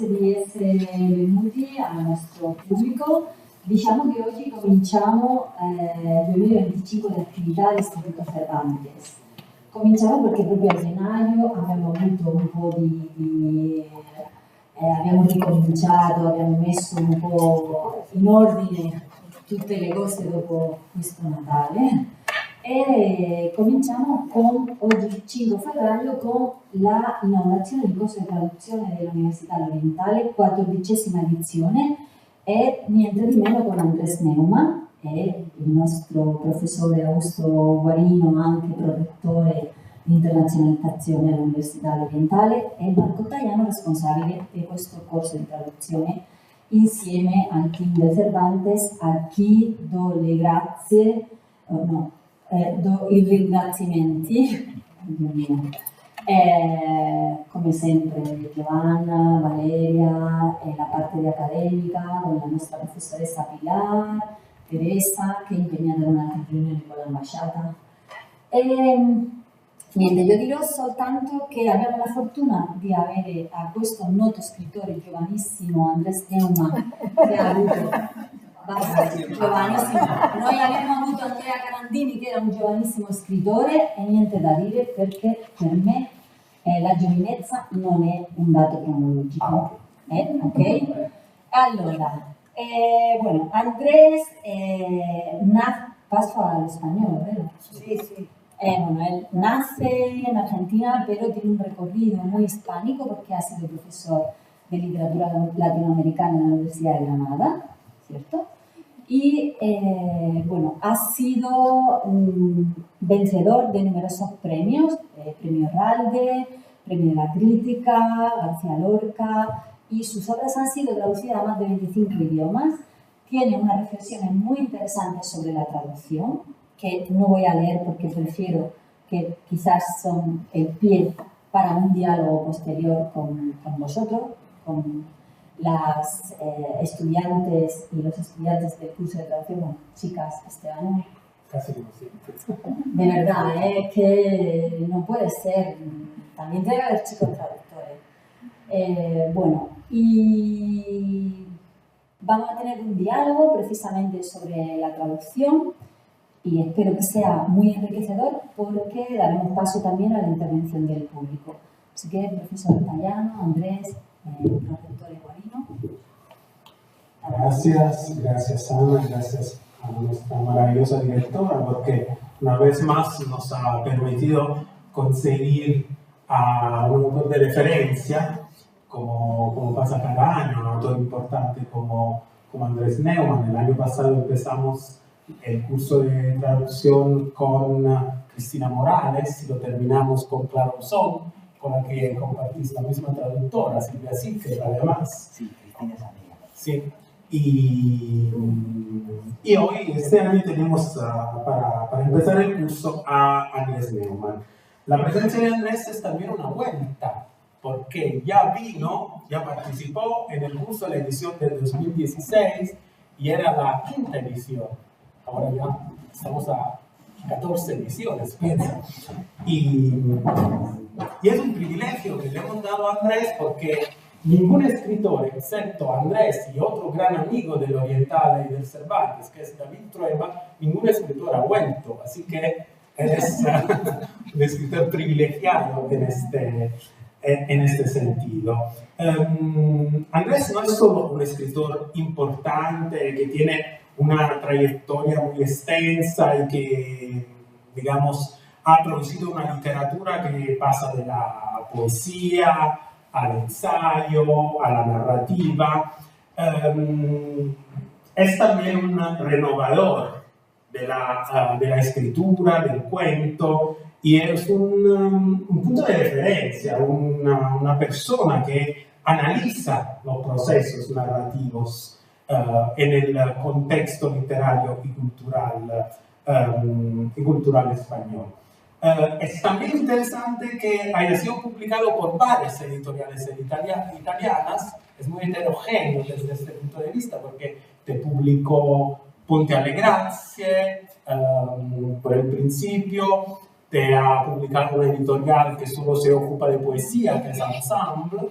grazie di essere venuti al nostro pubblico. Diciamo che oggi cominciamo il 2025 di attività all'Istituto Cervantes. Cominciamo perché proprio a gennaio abbiamo avuto un po' abbiamo ricominciato, abbiamo messo un po' in ordine tutte le cose dopo questo Natale. E cominciamo oggi 5 febbraio con la inaugurazione del corso di traduzione dell'Università Orientale, 14ª edizione, e niente di meno con Andrés Neumann, e il nostro professore Augusto Guarino, anche prorettore di internazionalizzazione all'Università Orientale, e Marco Tajano, responsabile di questo corso di traduzione, insieme al team del Cervantes, a chi do le grazie, do i ringraziamenti, come sempre Giovanna, Valeria e la parte di accademica con la nostra professoressa Pilar, Teresa che è impegnata in una riunione con l'ambasciata. Niente, io dirò soltanto che abbiamo la fortuna di avere a questo noto scrittore giovanissimo Andrés Neumann, che ha avuto giovanissimo. Noi abbiamo avuto Andrea Carandini, che era un giovanissimo scrittore, e niente da dire perché per me la giovinezza non è un dato cronologico. Ok? Allora, bueno, Andrés paso al español, ¿verdad? Sí, sí. Bueno, él nace en Argentina, pero tiene un recorrido muy hispánico porque ha sido profesor de literatura latinoamericana en la Universidad de Granada, ¿cierto? Y bueno, ha sido vencedor de numerosos premios, Premio Ralde, Premio de la Crítica, García Lorca, y sus obras han sido traducidas a más de 25 idiomas. Tiene unas reflexiones muy interesantes sobre la traducción, que no voy a leer porque prefiero que quizás son el pie para un diálogo posterior con vosotros, con las estudiantes y los estudiantes del curso de traducción, bueno, chicas este año. Casi como siempre. De verdad, que no puede ser, también debe haber chicos traductores. Bueno, y vamos a tener un diálogo precisamente sobre la traducción y espero que sea muy enriquecedor porque daremos paso también a la intervención del público. Así que, profesor Tajano, Andrés, profesor Guarino. Gracias Ana, gracias a nuestra maravillosa directora porque una vez más nos ha permitido conseguir a un autor de referencia como pasa cada año, un autor importante como Andrés Neumann. El año pasado empezamos el curso de traducción con Cristina Morales y lo terminamos con Clara Usón, con la que compartís la misma traductora, Silvia Sichert, además. Sí, Cristina es amiga. Sí, y hoy, este año, tenemos para empezar el curso a Andrés Neumann. La presencia de Andrés es también una vuelta, porque ya participó en el curso de la edición del 2016 y era la 5ª edición. Ahora ya estamos a 14 ediciones, piensa. Y es un privilegio que le hemos dado a Andrés porque ningún escritor, excepto Andrés y otro gran amigo del Oriental y del Cervantes, que es David Trueba, ningún escritor ha vuelto. Así que eres un escritor privilegiado en este sentido. Andrés no es solo un escritor importante que tiene una trayectoria muy extensa y que, digamos, ha producido una literatura que pasa de la poesía al ensayo, a la narrativa. Es también un renovador de la escritura, del cuento, y es un punto de referencia, una persona que analiza los procesos narrativos en el contexto literario y cultural español. Es también interesante que haya sido publicado por varias editoriales italianas. Es muy heterogéneo desde este punto de vista porque te publicó Ponte alle Grazie por el principio, te ha publicado una editorial que solo se ocupa de poesía, que es Ensemble,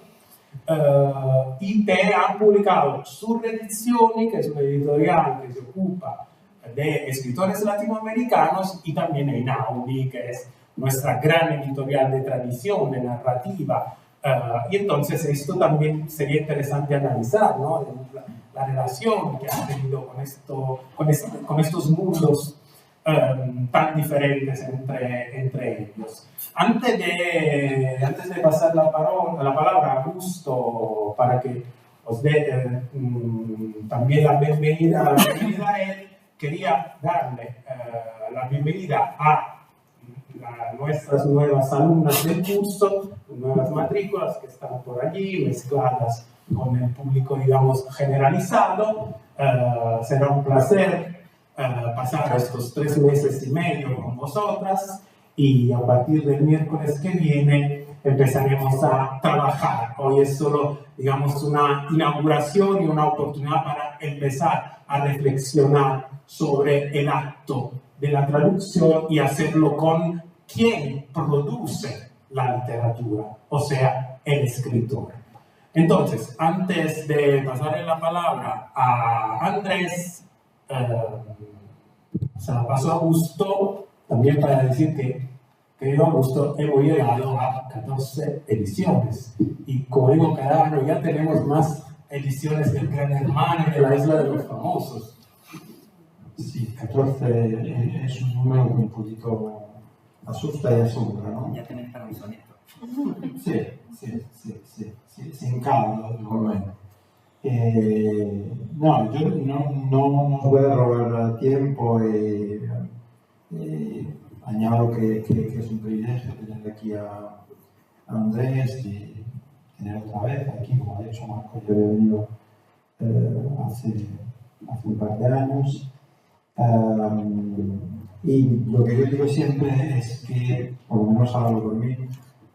IT han publicado sus reediciones, que es una editorial que se ocupa de escritores latinoamericanos, y también Einaudi, que es nuestra gran editorial de tradición, de narrativa. Y entonces esto también sería interesante analizar, ¿no? La relación que ha tenido con estos mundos tan diferentes entre ellos. Antes de pasar la palabra a Augusto para que os dé también la bienvenida a él, quería darle la bienvenida a nuestras nuevas alumnas del curso, nuevas matrículas que están por allí, mezcladas con el público, digamos, generalizado. Será un placer pasar estos 3 meses y medio con vosotras, y a partir del miércoles que viene empezaremos a trabajar. Hoy es solo, digamos, una inauguración y una oportunidad para empezar a reflexionar sobre el acto de la traducción y hacerlo con quien produce la literatura, o sea, el escritor. Entonces, antes de pasarle la palabra a Andrés, se la paso a Augusto, también para decir que, querido Augusto, hemos llegado a 14 ediciones, y como digo cada año, ya tenemos más ediciones del Gran Hermano y de la Isla de los Famosos. Sí, 14 es un número que un poquito asusta y asombra, ¿no? Ya tenéis para un soneto. Sí, en caldo, por lo menos. No, yo no nos voy a robar tiempo. Añado que es un privilegio tener aquí a Andrés y tener otra vez aquí, como ha dicho Marco. Yo he venido hace un par de años. Y lo que yo digo siempre es que, por lo menos hablo por mí,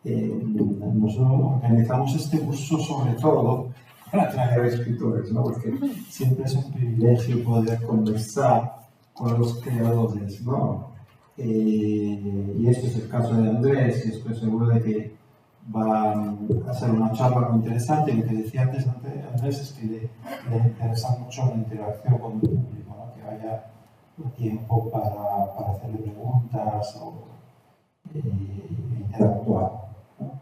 nosotros organizamos este curso sobre todo para traer escritores, ¿no? Porque siempre es un privilegio poder conversar con los creadores, ¿no? Y este es el caso de Andrés, y estoy seguro de que va a ser una charla muy interesante. Lo que decía antes Andrés es que le interesa mucho la interacción con el público, ¿no? Que haya tiempo para hacerle preguntas o interactuar, ¿no?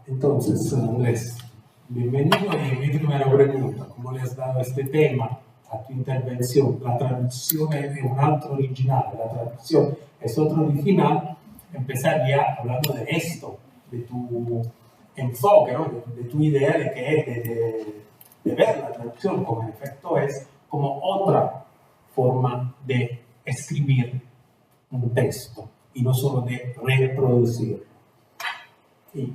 Entonces, Andrés, bienvenido. Y mi primera pregunta: ¿cómo le has dado este tema a tu intervención? La traducción es un altro original, la traducción es otro original. Empezaría hablando de esto, de tu enfoque, ¿no? de tu idea de que es de ver la traducción como en efecto es, como otra forma de escribir un texto y no solo de reproducir. Y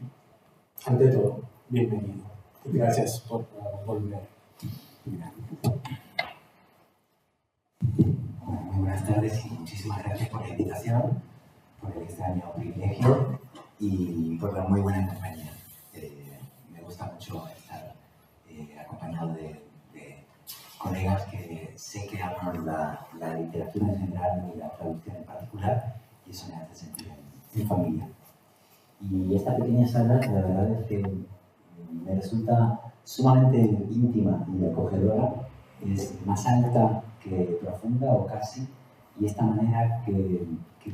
ante todo, bienvenido. Gracias por volver. Bueno, muy buenas tardes y muchísimas gracias por la invitación, por el extraño privilegio y por la muy buena compañía. Me gusta mucho estar acompañado de colegas que sé que aman la literatura en general y la traducción en particular, y eso me hace sentir en familia. Y esta pequeña sala, la verdad es que me resulta sumamente íntima y acogedora. Es más alta que profunda, o casi, y esta manera que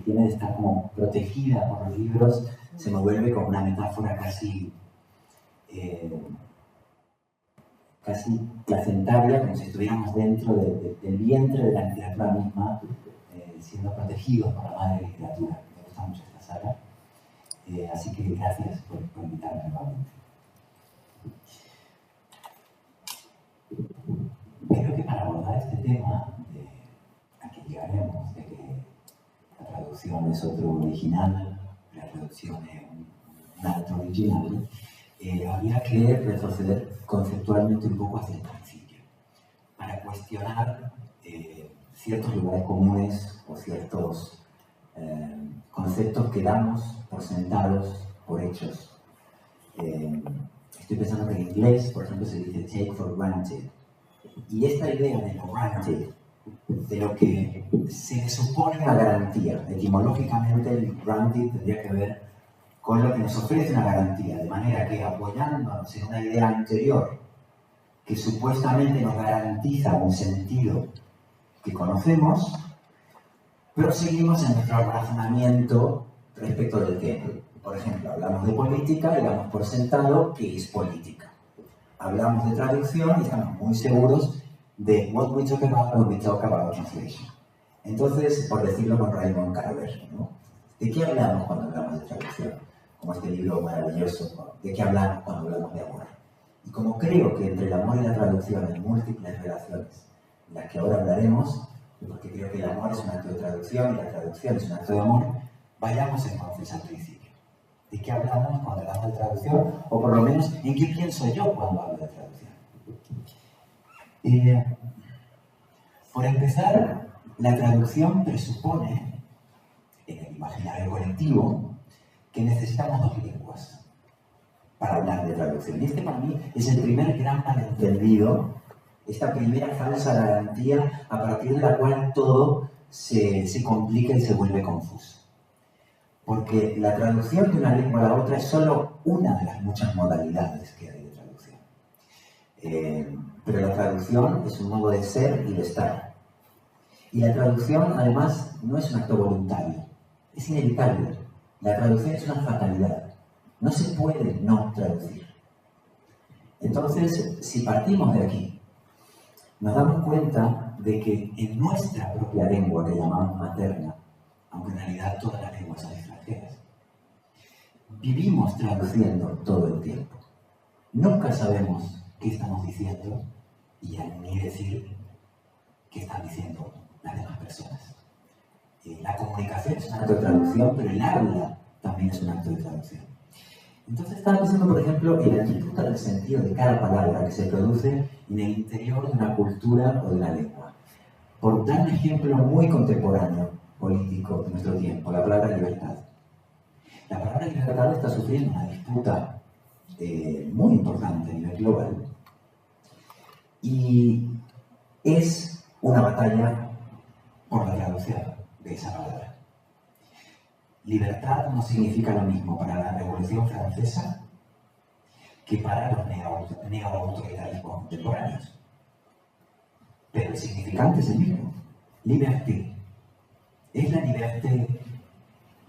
tiene de estar como protegida por los libros se me vuelve como una metáfora casi placentaria, como si estuviéramos dentro del vientre de la literatura misma, siendo protegidos por la madre literatura. Me gusta mucho esta sala, así que gracias por invitarme nuevamente. Creo que para abordar este tema, a que llegaremos, de que la traducción es otro original, la traducción es un altro original, habría que retroceder conceptualmente un poco hacia el principio, para cuestionar ciertos lugares comunes o ciertos conceptos que damos por sentados, por hechos. Estoy pensando que en inglés, por ejemplo, se dice take for granted. Y esta idea de lo granted, de lo que se le supone una garantía, etimológicamente el granted tendría que ver con lo que nos ofrece una garantía, de manera que apoyándonos en una idea anterior que supuestamente nos garantiza un sentido que conocemos, proseguimos en nuestro razonamiento respecto del tema. Por ejemplo, hablamos de política y damos por sentado que es política. Hablamos de traducción y estamos muy seguros de what we talk about when we talk about translation. Entonces, por decirlo con Raymond Carver, ¿no? ¿De qué hablamos cuando hablamos de traducción? Como este libro maravilloso, ¿no? ¿De qué hablamos cuando hablamos de amor? Y como creo que entre el amor y la traducción hay múltiples relaciones, de las que ahora hablaremos, porque creo que el amor es un acto de traducción y la traducción es un acto de amor, vayamos entonces al principio. ¿De qué hablamos cuando hablamos de traducción? O por lo menos, ¿en qué pienso yo cuando hablo de traducción? Por empezar, la traducción presupone, en el imaginario colectivo, que necesitamos dos lenguas para hablar de traducción. Y este para mí es el primer gran malentendido, esta primera falsa garantía a partir de la cual todo se complica y se vuelve confuso. Porque la traducción de una lengua a la otra es solo una de las muchas modalidades que hay de traducción. Pero la traducción es un modo de ser y de estar. Y la traducción, además, no es un acto voluntario, es inevitable. La traducción es una fatalidad. No se puede no traducir. Entonces, si partimos de aquí, nos damos cuenta de que en nuestra propia lengua, que llamamos materna, aunque en realidad todas las lenguas son extranjeras, vivimos traduciendo todo el tiempo. Nunca sabemos qué estamos diciendo y ni decir qué están diciendo las demás personas. La comunicación es un acto de traducción, pero el habla también es un acto de traducción. Entonces estaba pensando, por ejemplo, en la disputa del sentido de cada palabra que se produce en el interior de una cultura o de una lengua. Por dar un ejemplo muy contemporáneo, político de nuestro tiempo, la palabra libertad. La palabra libertad está sufriendo una disputa muy importante a nivel global y es una batalla por la traducción de esa palabra. Libertad no significa lo mismo para la Revolución Francesa que para los neo-autoritarismos contemporáneos. Pero el significante es el mismo. Liberté. ¿Es la liberté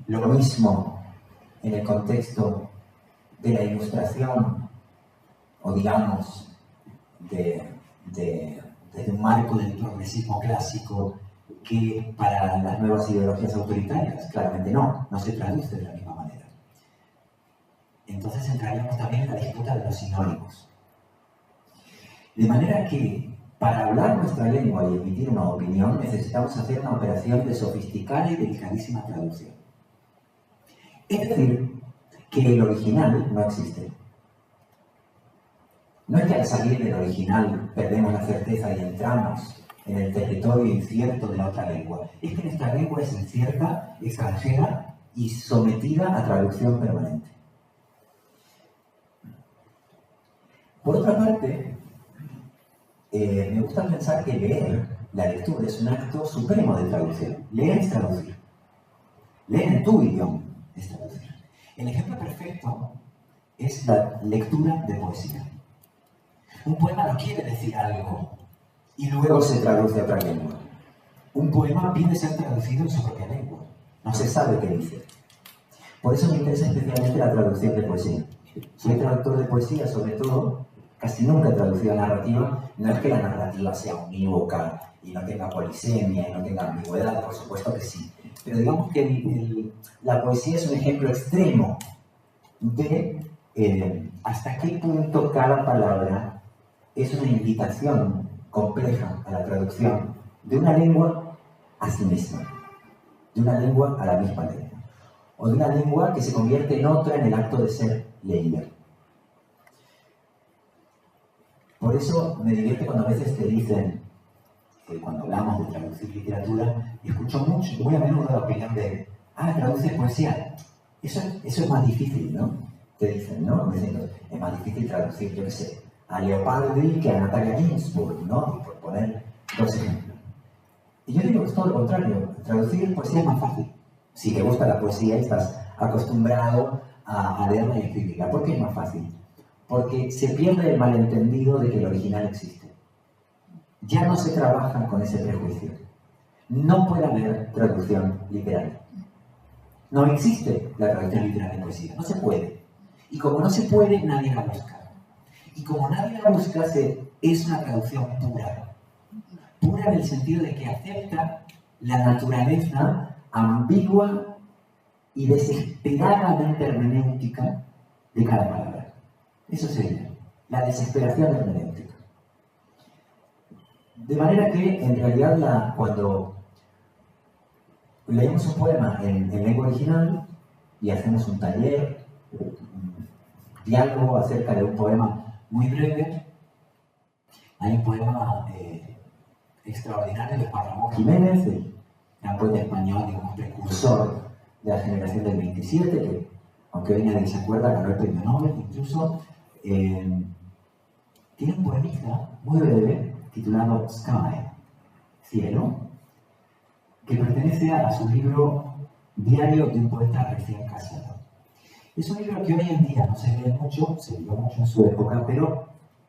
lo mismo en el contexto de la Ilustración o digamos desde un marco del progresismo clásico que para las nuevas ideologías autoritarias? Claramente no se traduce de la misma manera. Entonces entraríamos también en la disputa de los sinónimos. De manera que para hablar nuestra lengua y emitir una opinión necesitamos hacer una operación de sofisticada y delicadísima traducción. Es decir, que el original no existe. No es que al salir del original perdemos la certeza y entramos en el territorio incierto de la otra lengua. Es que nuestra lengua es incierta, extranjera y sometida a traducción permanente. Por otra parte, me gusta pensar que leer, la lectura, es un acto supremo de traducción. Leer es traducir. Leer en tu idioma es traducir. El ejemplo perfecto es la lectura de poesía. Un poema no quiere decir algo y luego se traduce a otra lengua. Un poema pide ser traducido en su propia lengua. No se sabe qué dice. Por eso me interesa especialmente la traducción de poesía. Soy traductor de poesía, sobre todo, casi nunca he traducido narrativa. No es que la narrativa sea unívoca y no tenga polisemia y no tenga ambigüedad, por supuesto que sí. Pero digamos que la poesía es un ejemplo extremo de hasta qué punto cada palabra es una invitación compleja a la traducción de una lengua a sí misma, de una lengua a la misma lengua, o de una lengua que se convierte en otra en el acto de ser leída. Por eso me divierte cuando a veces te dicen, cuando hablamos de traducir literatura, escucho muy a menudo la opinión de, traduces poesía. Eso es más difícil, ¿no? Te dicen, ¿no? Es más difícil traducir, yo qué sé, a Leopardi que a Natalia Ginsburg, ¿no? Y por poner dos ejemplos. Y yo digo que es todo lo contrario. Traducir poesía es más fácil. Si te gusta la poesía y estás acostumbrado a leerla y escribirla. ¿Por qué es más fácil? Porque se pierde el malentendido de que el original existe. Ya no se trabaja con ese prejuicio. No puede haber traducción literaria. No existe la traducción literaria de poesía. No se puede. Y como no se puede, nadie la busca. Y como nadie la busca, es una traducción pura. Pura en el sentido de que acepta la naturaleza ambigua y desesperadamente hermenéutica de cada palabra. Eso sería la desesperación hermenéutica. De manera que, en realidad, cuando leemos un poema en lengua original y hacemos un taller, un diálogo acerca de un poema muy breve, hay un poema extraordinario de Juan Ramón Jiménez, el gran poeta español, digamos, precursor de la generación del 27, que, aunque hoy nadie se acuerda, ganó el premio Nobel incluso. Tiene un poemita muy breve titulado Sky, Cielo, que pertenece a su libro Diario de un poeta recién casado. Es un libro que hoy en día no se lee mucho, se leyó mucho en su época, pero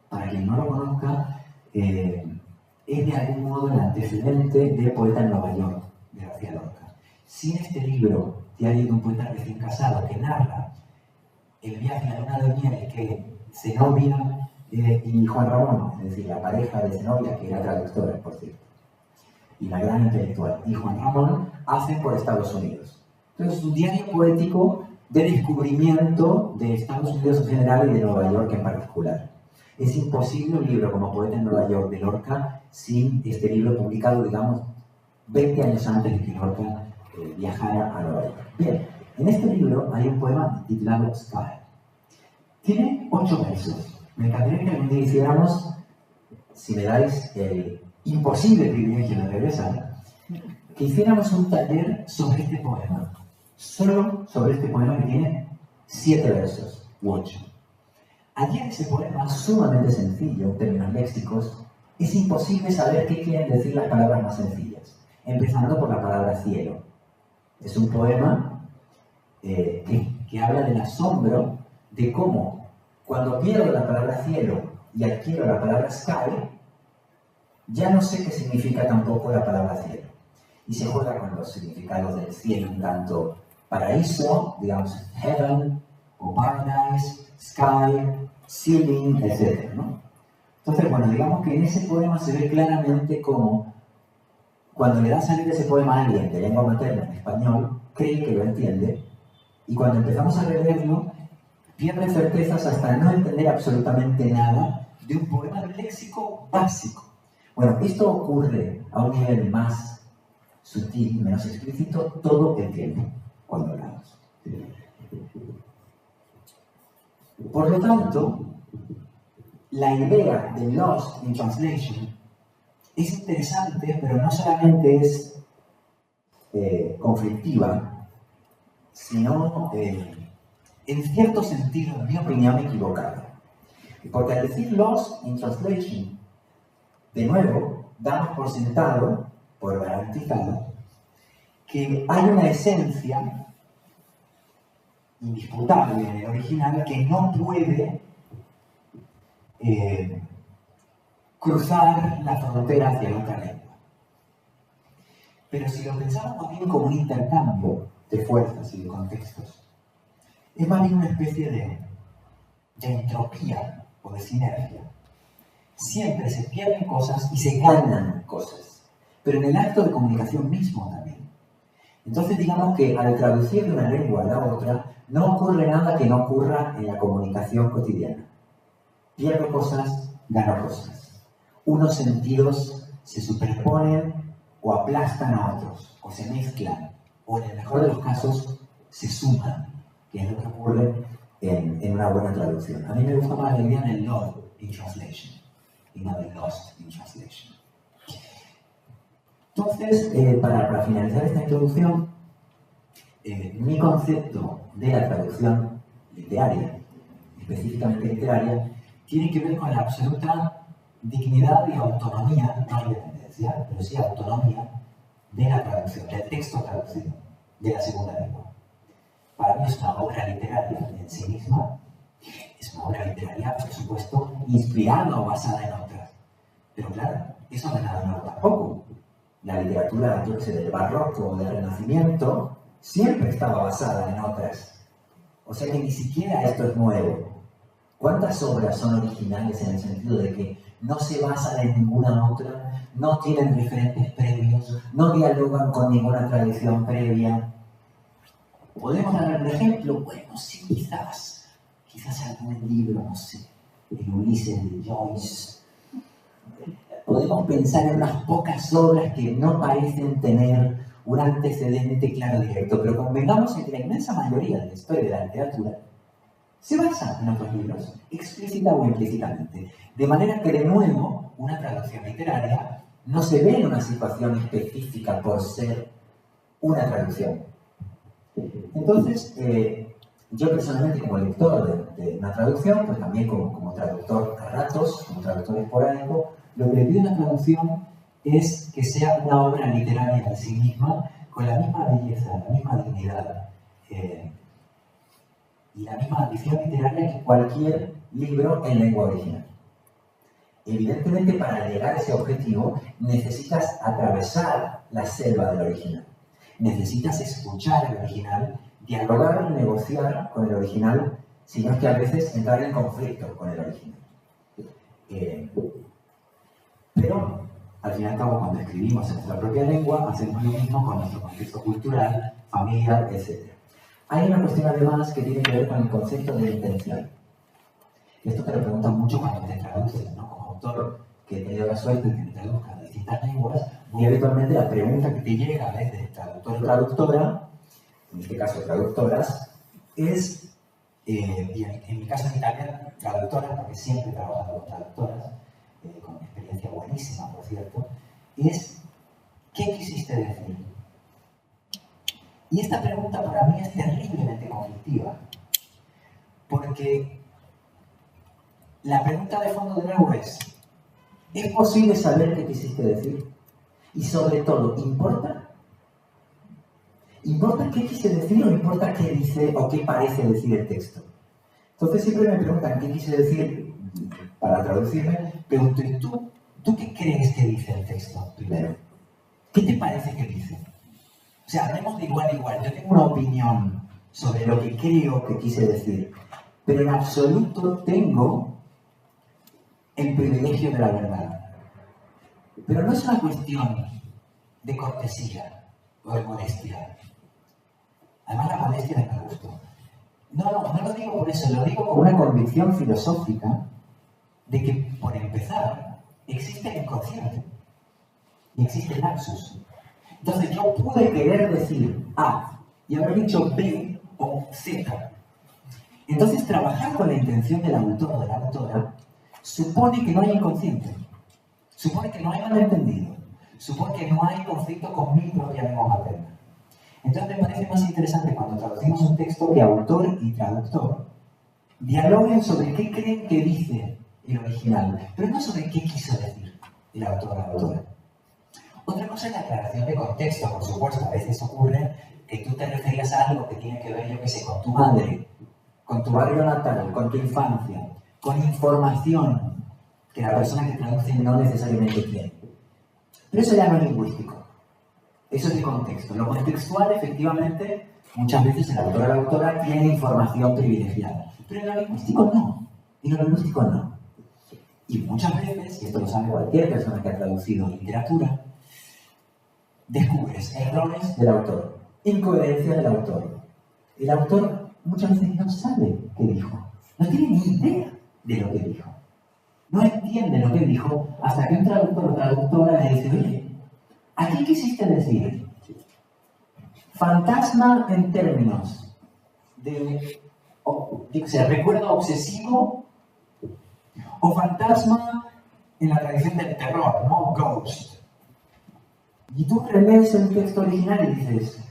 para quien no lo conozca, es de algún modo el antecedente de Poeta en Nueva York, de García Lorca. Sin este libro, Diario de un poeta recién casado, que narra el viaje a la luna de miel que Zenobia y Juan Ramón, es decir, la pareja de Zenobia, que era traductora, por cierto, y la gran intelectual, y Juan Ramón, hacen por Estados Unidos. Entonces, es un diario poético de descubrimiento de Estados Unidos en general y de Nueva York en particular. Es imposible un libro como Poeta en Nueva York de Lorca sin este libro publicado, digamos, 20 años antes de que Lorca viajara a Nueva York. Bien, en este libro hay un poema titulado Sky. Tiene 8 versos. Me encantaría que algún día hiciéramos, si me dais el imposible privilegio de regresar, que hiciéramos un taller sobre este poema. Solo sobre este poema que tiene 7 versos, u 8. Allí en ese poema, sumamente sencillo en términos léxicos, es imposible saber qué quieren decir las palabras más sencillas, empezando por la palabra cielo. Es un poema que habla del asombro de cómo, cuando pierdo la palabra cielo y adquiero la palabra sky, ya no sé qué significa tampoco la palabra cielo. Y se juega con los significados del cielo, un tanto paraíso, digamos, heaven, o paradise, sky, ceiling, etc., ¿no? Entonces, bueno, digamos que en ese poema se ve claramente cómo, cuando le da a salir ese poema a alguien de lengua materna en español, cree que lo entiende, y cuando empezamos a releerlo, pierde certezas hasta no entender absolutamente nada de un poema de léxico básico. Bueno, esto ocurre a un nivel más sutil, menos explícito, todo el tiempo, cuando hablamos. Por lo tanto, la idea de Lost in Translation es interesante, pero no solamente es conflictiva, sino, en cierto sentido, en mi opinión, equivocada. Porque al decir Lost in Translation, de nuevo, damos por sentado, por garantizado, que hay una esencia indisputable en el original que no puede cruzar la frontera hacia la otra lengua. Pero si lo pensamos más bien como un intercambio de fuerzas y de contextos, es más bien una especie de entropía o de sinergia. Siempre se pierden cosas y se ganan cosas, pero en el acto de comunicación mismo también. Entonces digamos que al traducir de una lengua a la otra, no ocurre nada que no ocurra en la comunicación cotidiana. Pierdo cosas, gano cosas. Unos sentidos se superponen o aplastan a otros, o se mezclan, o en el mejor de los casos, se suman, que es lo que ocurre en una buena traducción. A mí me gusta más la idea del Lost in Translation, y no del Lost in Translation. Entonces, para finalizar esta introducción, mi concepto de la traducción literaria, específicamente literaria, tiene que ver con la absoluta dignidad y autonomía, no independencia, pero sí autonomía de la traducción, del texto traducido, de la segunda lengua. para mí es una obra literaria en sí misma. Es una obra literaria, por supuesto, inspirada o basada en otras. Pero claro, eso no es nada nuevo tampoco. La literatura, yo que sé, del barroco o del renacimiento, siempre estaba basada en otras. O sea que ni siquiera esto es nuevo. ¿Cuántas obras son originales en el sentido de que no se basan en ninguna otra, no tienen referentes previos, no dialogan con ninguna tradición previa? ¿Podemos dar un ejemplo? Bueno, sí, quizás algún libro, no sé, el Ulises de Joyce. Podemos pensar en unas pocas obras que no parecen tener un antecedente claro directo, pero convengamos en que la inmensa mayoría de la historia de la literatura se basa en otros libros, explícita o implícitamente. De manera que, de nuevo, una traducción literaria no se ve en una situación específica por ser una traducción. Entonces, yo personalmente, como lector de una traducción, pues también como traductor a ratos, como traductor esporádico, lo que le pido a una traducción es que sea una obra literaria en sí misma, con la misma belleza, la misma dignidad y la misma ambición literaria que cualquier libro en lengua original. Evidentemente, para llegar a ese objetivo, necesitas atravesar la selva del original. Necesitas escuchar el original, dialogar y negociar con el original, sino es que a veces entrar en conflicto con el original. Pero, al fin y al cabo, cuando escribimos en nuestra propia lengua, hacemos lo mismo con nuestro contexto cultural, familiar, etc. Hay una cuestión además que tiene que ver con el concepto de intención. Esto te lo preguntan mucho cuando te traduces, ¿no? Como autor que he tenido la suerte de que me traduzca de distintas lenguas, muy habitualmente la pregunta que te llega desde traductor o traductora, en este caso traductoras, es, y en mi caso en Italia, traductora, porque siempre he trabajado con traductoras, con una experiencia buenísima, por cierto, es ¿qué quisiste decir? Y esta pregunta para mí es terriblemente conflictiva, porque la pregunta de fondo de nuevo ¿es posible saber qué quisiste decir? Y sobre todo, ¿importa? ¿Importa qué quise decir o importa qué dice o qué parece decir el texto? Entonces siempre me preguntan qué quise decir para traducirme, pregunto, ¿y tú qué crees que dice el texto primero? ¿Qué te parece que dice? O sea, hablemos de igual a igual. Yo tengo una opinión sobre lo que creo que quise decir, pero en absoluto tengo el privilegio de la verdad. Pero no es una cuestión de cortesía o de modestia. Además, la modestia es me gusto. No lo digo por eso, lo digo con una convicción filosófica de que, por empezar, existe el inconsciente y existe el lapsus. Entonces yo pude querer decir A y haber dicho B o Z. Entonces trabajar con la intención del autor o de la autora supone que no hay inconsciente, supone que no hay malentendido, supone que no hay conflicto con mi propia lengua materna. Entonces me parece más interesante cuando traducimos un texto que autor y traductor dialoguen sobre qué creen que dice el original, pero no sobre qué quiso decir el autor o la autora. Otra cosa es la aclaración de contexto, por supuesto. A veces ocurre que tú te referías a algo que tiene que ver, yo qué sé, con tu madre, con tu barrio natal, con tu infancia, con información que la persona que traduce no necesariamente tiene. Pero eso ya no es lingüístico. Eso es de contexto. Lo contextual, efectivamente, muchas veces el autor o la autora tiene información privilegiada. Pero en lo lingüístico no. En lo lingüístico no. Y muchas veces, y esto lo sabe cualquier persona que ha traducido literatura, descubres errores del autor, incoherencia del autor. El autor muchas veces no sabe qué dijo, no tiene ni idea de lo que dijo. No entiende lo que dijo hasta que un traductor o traductora le dice, oye, ¿a qué quisiste decir? Fantasma en términos de, recuerdo obsesivo o fantasma en la tradición del terror, ¿no? Ghost. Y tú relees el texto original y dices,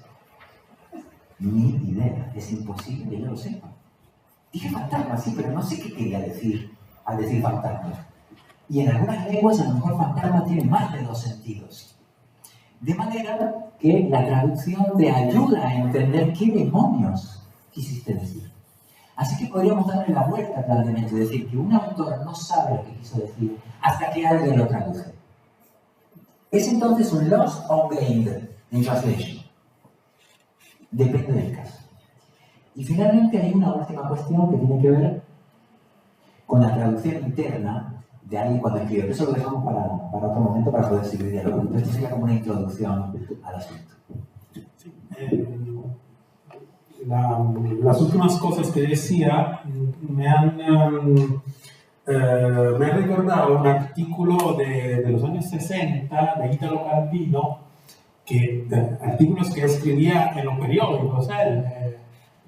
ni idea, es imposible que yo lo sepa. Dije fantasma, sí, pero no sé qué quería decir al decir fantasma. Y en algunas lenguas a lo mejor fantasma tiene más de 2 sentidos. De manera que la traducción te ayuda a entender qué demonios quisiste decir. Así que podríamos darle la vuelta al planteamiento, es decir, que un autor no sabe lo que quiso decir hasta que alguien lo traduce. ¿Es entonces un lost o un gained in translation? Depende del caso. Y finalmente hay una última cuestión que tiene que ver con la traducción interna de alguien cuando escribe. Eso lo dejamos para otro momento para poder seguir dialogando. Esto sería como una introducción al asunto. Sí. Las últimas cosas que decía me han recordado un artículo de los años 60 de Italo Calvino, artículos que escribía en los periódicos,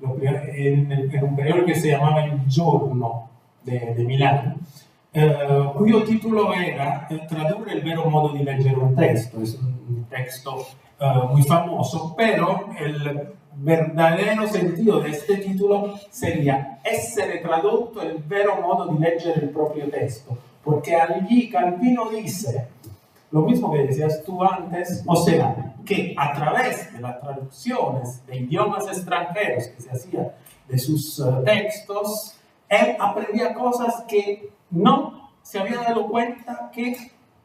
en un periódico que se llamaba Il Giorno de Milano, cuyo título era Tradurre il vero modo di leggere un testo. Es un texto muy famoso, pero el verdadero sentido de este título sería essere tradotto il vero modo di leggere il proprio testo, porque allí Calvino dice lo mismo que decías tú antes, o sea, que a través de las traducciones de idiomas extranjeros que se hacía de sus textos, él aprendía cosas que no se había dado cuenta que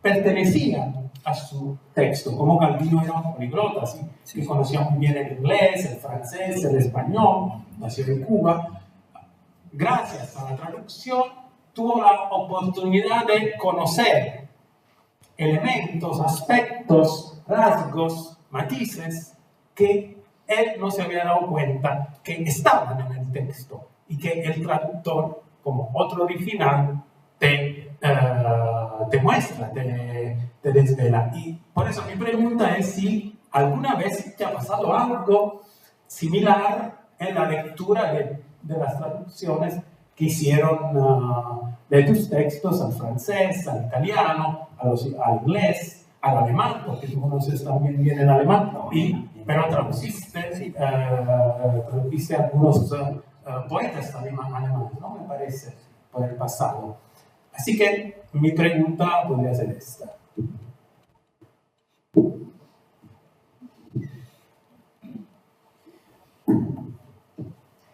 pertenecían a su texto. Como Calvino era un poliglota, ¿sí? Que conocía muy bien el inglés, el francés, el español, nació en Cuba. Gracias a la traducción tuvo la oportunidad de conocer elementos, aspectos, rasgos, matices que él no se había dado cuenta que estaban en el texto y que el traductor, como otro original, te muestra, te desvela. Y por eso mi pregunta es si alguna vez te ha pasado algo similar en la lectura de las traducciones que hicieron de tus textos al francés, al italiano, al inglés, al alemán, porque tú conoces también bien el alemán, pero traduciste algunos poetas alemanes, ¿no? Me parece, por el pasado. Así que mi pregunta podría ser esta.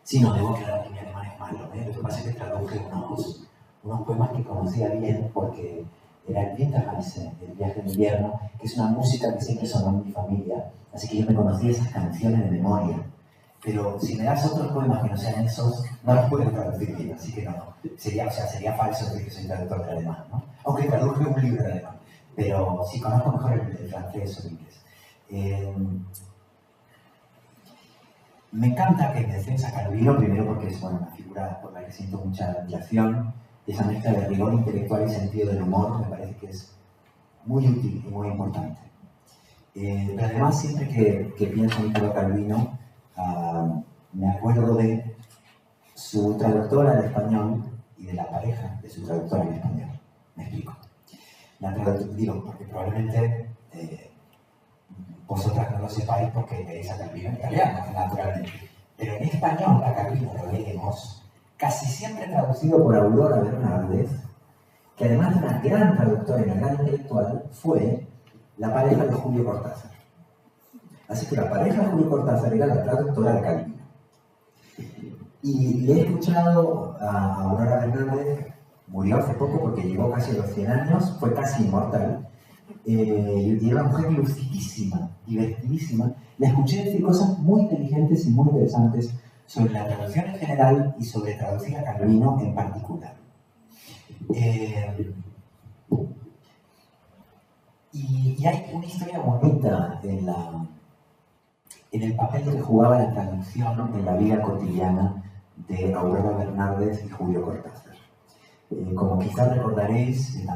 Sí, no, debo aclarar que mi alemán es malo, ¿eh? Lo que pasa es que traduje unos poemas que conocía bien porque era el Winterreise, el viaje de invierno, que es una música que siempre sonó en mi familia, así que yo me conocía esas canciones de memoria. Pero si me das otros poemas que no sean esos, no los puedo traducir bien, así que no. Sería falso decir que soy traductor de alemán, ¿no? Aunque traduje un libro de alemán, pero sí conozco mejor el francés o el inglés. Me encanta que menciones a Calvino, primero porque es una figura por la que siento mucha admiración. Esa mezcla de rigor intelectual y sentido del humor me parece que es muy útil y muy importante. Pero además, siempre que pienso en Italo Calvino, me acuerdo de su traductora al español y de la pareja de su traductora al español. Me explico. Digo, porque probablemente vosotras no lo sepáis porque leéis a Calvino en italiano, naturalmente. Pero en español a Calvino lo leemos casi siempre traducido por Aurora Bernaldez, que además de una gran traductora y una gran intelectual, fue la pareja de Julio Cortázar. Así que la pareja de Julio Cortázar era la traductora de Calvino. Y le he escuchado a Aurora Bernaldez, murió hace poco porque llegó casi a los 100 años, fue casi inmortal, y era una mujer lucidísima, divertidísima. La escuché decir cosas muy inteligentes y muy interesantes sobre la traducción en general y sobre traducir a Calvino en particular. Y hay una historia bonita en el papel que jugaba la traducción en la vida cotidiana de Aurora Bernaldez y Julio Cortázar. Como quizás recordaréis,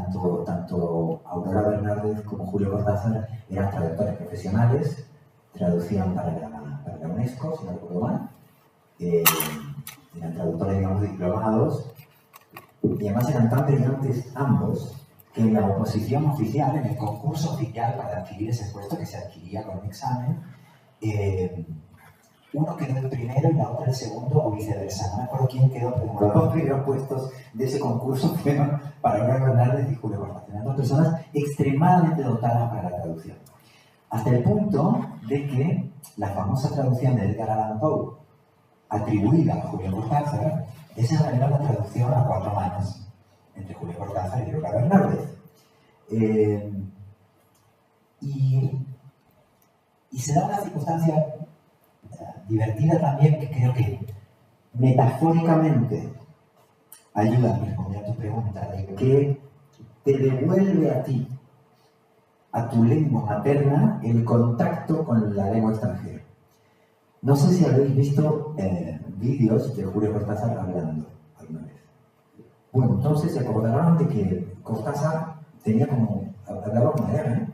tanto Aurora Bernaldez como Julio Cortázar eran traductores profesionales, traducían para la UNESCO, si no recuerdo mal, eran traductores, digamos, diplomados, y además eran tan brillantes ambos que en la oposición oficial, en el concurso oficial para adquirir ese puesto que se adquiría con un examen, uno quedó el primero y la otra el segundo o viceversa. No me acuerdo quién quedó, pero como los dos primeros puestos de ese concurso fueron para Aurora Bernaldez y Julio Cortázar. Eran dos personas extremadamente dotadas para la traducción. Hasta el punto de que la famosa traducción de Edgar Allan Poe atribuida a Julio Cortázar es en realidad una traducción a cuatro manos entre Julio Cortázar y Lola Bernárdez. Y se da una circunstancia divertida también, que creo que metafóricamente ayuda a responder a tu pregunta, de que te devuelve a ti, a tu lengua materna, el contacto con la lengua extranjera. No sé si habéis visto vídeos de Julio Cortázar hablando alguna vez. Bueno, entonces se acordarán de que Cortázar hablaba con la R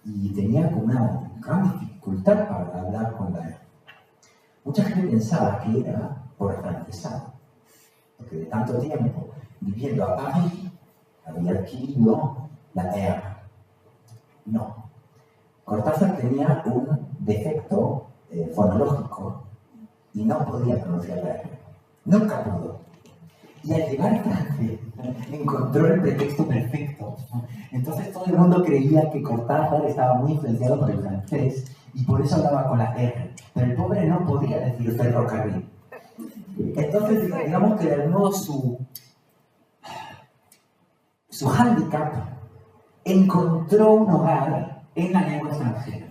y tenía como una gran dificultad para hablar con la R. Mucha gente pensaba que era por afrancesado, porque de tanto tiempo viviendo a París había adquirido la R. No. Cortázar tenía un defecto fonológico y no podía pronunciar la R. Nunca pudo. Y al llegar a Francia encontró el pretexto perfecto. Entonces todo el mundo creía que Cortázar estaba muy influenciado por el francés y por eso hablaba con la R. Pero el pobre no podía decir ferrocarril. Entonces digamos que de algún modo su hándicap encontró un hogar en la lengua extranjera.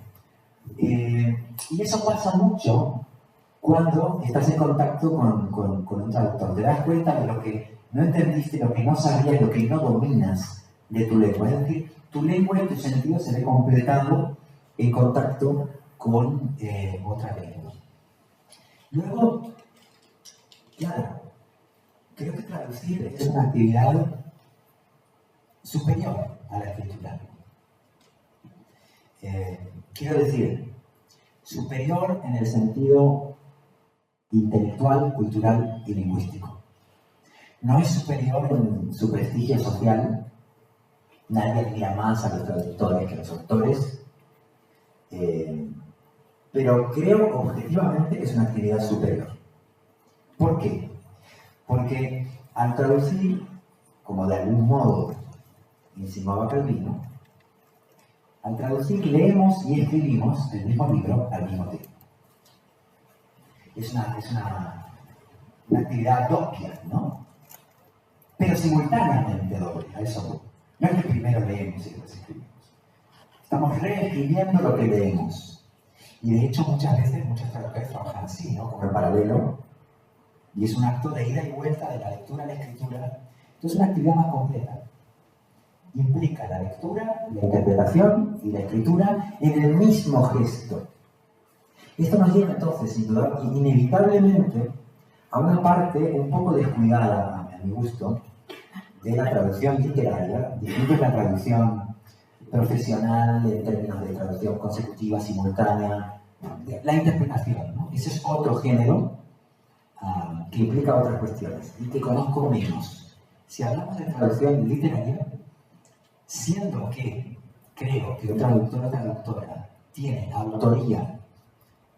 Y eso pasa mucho cuando estás en contacto con un traductor. Te das cuenta de lo que no entendiste, lo que no sabías, lo que no dominas de tu lengua. Es decir, tu lengua y tu sentido se ve completado en contacto con otra lengua. Luego, claro, creo que traducir es una actividad superior a la escritura. Quiero decir, superior en el sentido intelectual, cultural y lingüístico. No es superior en su prestigio social. Nadie admira más a los traductores que a los autores. Pero creo objetivamente que es una actividad superior. ¿Por qué? Porque al traducir, como de algún modo insinuaba Calvino, al traducir leemos y escribimos el mismo libro al mismo tiempo. Es una actividad doppia, ¿no? Pero simultáneamente doble, a eso voy. No es que primero leemos y después escribimos. Estamos reescribiendo lo que leemos. Y de hecho muchas veces muchos traductores trabajan así, ¿no? Como en paralelo. Y es un acto de ida y vuelta de la lectura a la escritura. Entonces es una actividad más completa. Implica la lectura, la interpretación y la escritura en el mismo gesto. Esto nos lleva entonces, inevitablemente, a una parte un poco descuidada, a mi gusto, de la traducción literaria, distinto de la traducción profesional en términos de traducción consecutiva, simultánea, la interpretación, ¿no? Ese es otro género que implica otras cuestiones y que conozco menos. Si hablamos de traducción literaria, siendo que creo que un traductor o traductora tiene autoría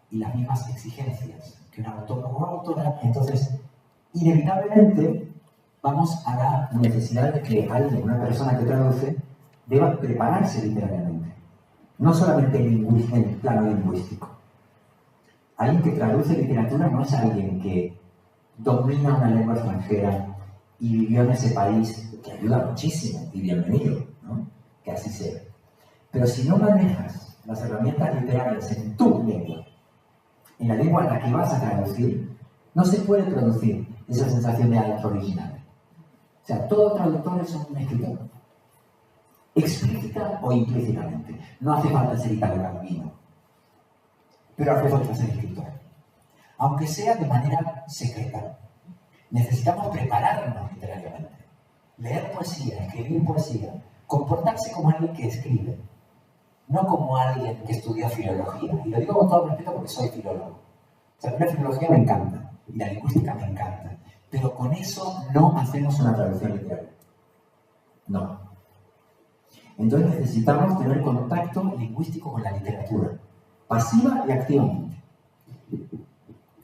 y las mismas exigencias que un autor o autora, entonces inevitablemente vamos a la necesidad de que alguien, una persona que traduce, deba prepararse literariamente, no solamente en el plano lingüístico. Alguien que traduce literatura no es alguien que domina una lengua extranjera y vivió en ese país, que ayuda muchísimo y bienvenido, ¿no? Que así sea. Pero si no manejas las herramientas literarias en tu lengua, en la lengua en la que vas a traducir, no se puede producir esa sensación de algo original. O sea, todo traductor es un escritor, explícita o implícitamente. No hace falta ser italo-calvino, pero hace falta ser escritor. Aunque sea de manera secreta, necesitamos prepararnos literariamente. Leer poesía, escribir poesía, comportarse como alguien que escribe, no como alguien que estudia filología. Y lo digo con todo respeto porque soy filólogo. O sea, la filología me encanta y la lingüística me encanta, pero con eso no hacemos una traducción literaria. No. Entonces necesitamos tener contacto lingüístico con la literatura, pasiva y activamente.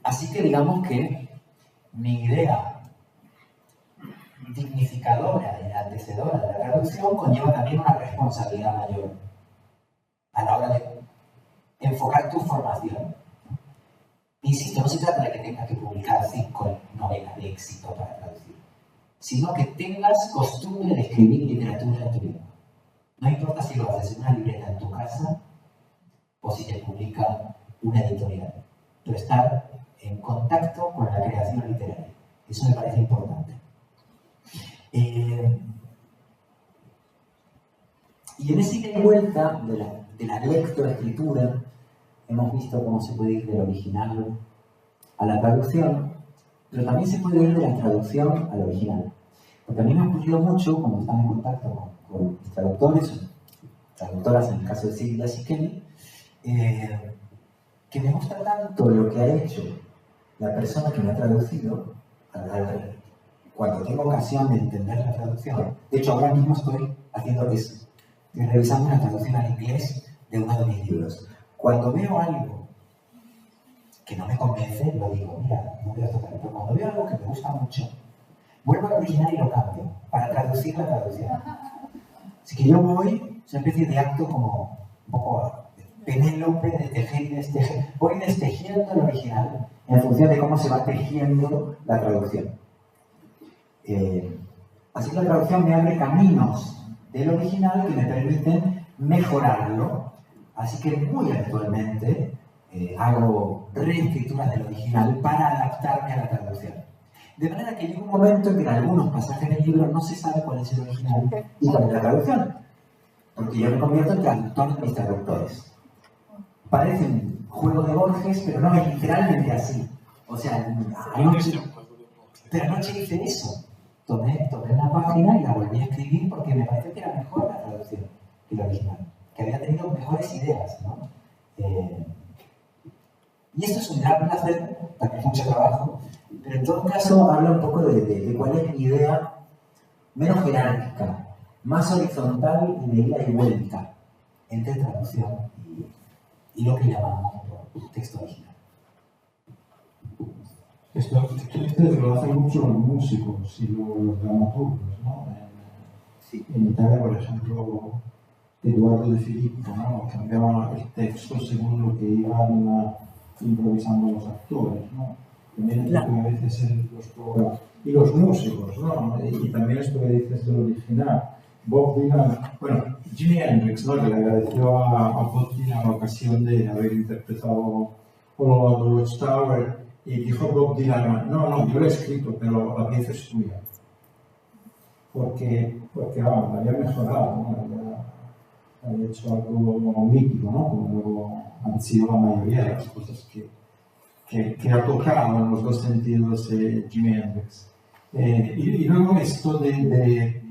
Así que digamos que mi idea dignificadora y enaltecedora de la traducción conlleva también una responsabilidad mayor a la hora de enfocar tu formación. Insisto, no se trata de que tengas que publicar 5 novelas de éxito para traducir, sino que tengas costumbre de escribir literatura en tu lengua. No importa si lo haces en una libreta en tu casa o si te publica una editorial, pero estar en contacto con la creación literaria. Eso me parece importante. Y en ese ida y vuelta de la lectoescritura, hemos visto cómo se puede ir del original a la traducción, pero también se puede ir de la traducción al original. Porque a mí me ha ocurrido mucho, cuando estaba en contacto con mis traductores, traductoras en el caso de Silvia Siqueni, que me gusta tanto lo que ha hecho la persona que me ha traducido, cuando tengo ocasión de entender la traducción. De hecho, ahora mismo estoy haciendo eso. Estoy revisando una traducción al inglés de uno de mis libros. Cuando veo algo que no me convence, lo digo, mira, no voy a tocar. Pero cuando veo algo que me gusta mucho, vuelvo al original y lo cambio para traducir la traducción. Así que yo voy, es una especie de acto como un poco Penélope de tejer y destejer. Voy destejiendo el original en función de cómo se va tejiendo la traducción. Así que la traducción me abre caminos del original que me permiten mejorarlo. Así que muy habitualmente hago reescrituras del original para adaptarme a la traducción. De manera que llega un momento en que en algunos pasajes del libro no se sabe cuál es el original y cuál es la traducción. Porque yo me convierto en traductor de mis traductores. Parece un juego de Borges, pero no es literalmente así. O sea, anoche hice eso. Tomé una página y la volví a escribir porque me pareció que era mejor la traducción que la original. Que había tenido mejores ideas, ¿no? Y esto es un gran placer, también mucho trabajo, pero en todo caso habla un poco de cuál es mi idea menos jerárquica, más horizontal y de ida y vuelta entre traducción y lo que llamamos texto original. Esto lo hacen mucho los músicos y los dramaturgos, ¿no? Sí. En Italia, por ejemplo, Eduardo de Filippo, ¿no? Cambiaba el texto según lo que iban improvisando los actores, ¿no? También esto que a veces y los músicos, ¿no? Y también esto que dices del original. Bob Dylan, bueno, Jimi Hendrix, ¿no? Que le agradeció a Bob Dylan la ocasión de haber interpretado All Along the Watchtower, y dijo Bob Dylan, no, yo lo he escrito, pero la pieza es tuya. Porque la había mejorado, ¿no? Había hecho algo mítico, ¿no? Como luego han sido la mayoría de las cosas que ha tocado en los dos sentidos Jimi Hendrix. Y luego esto del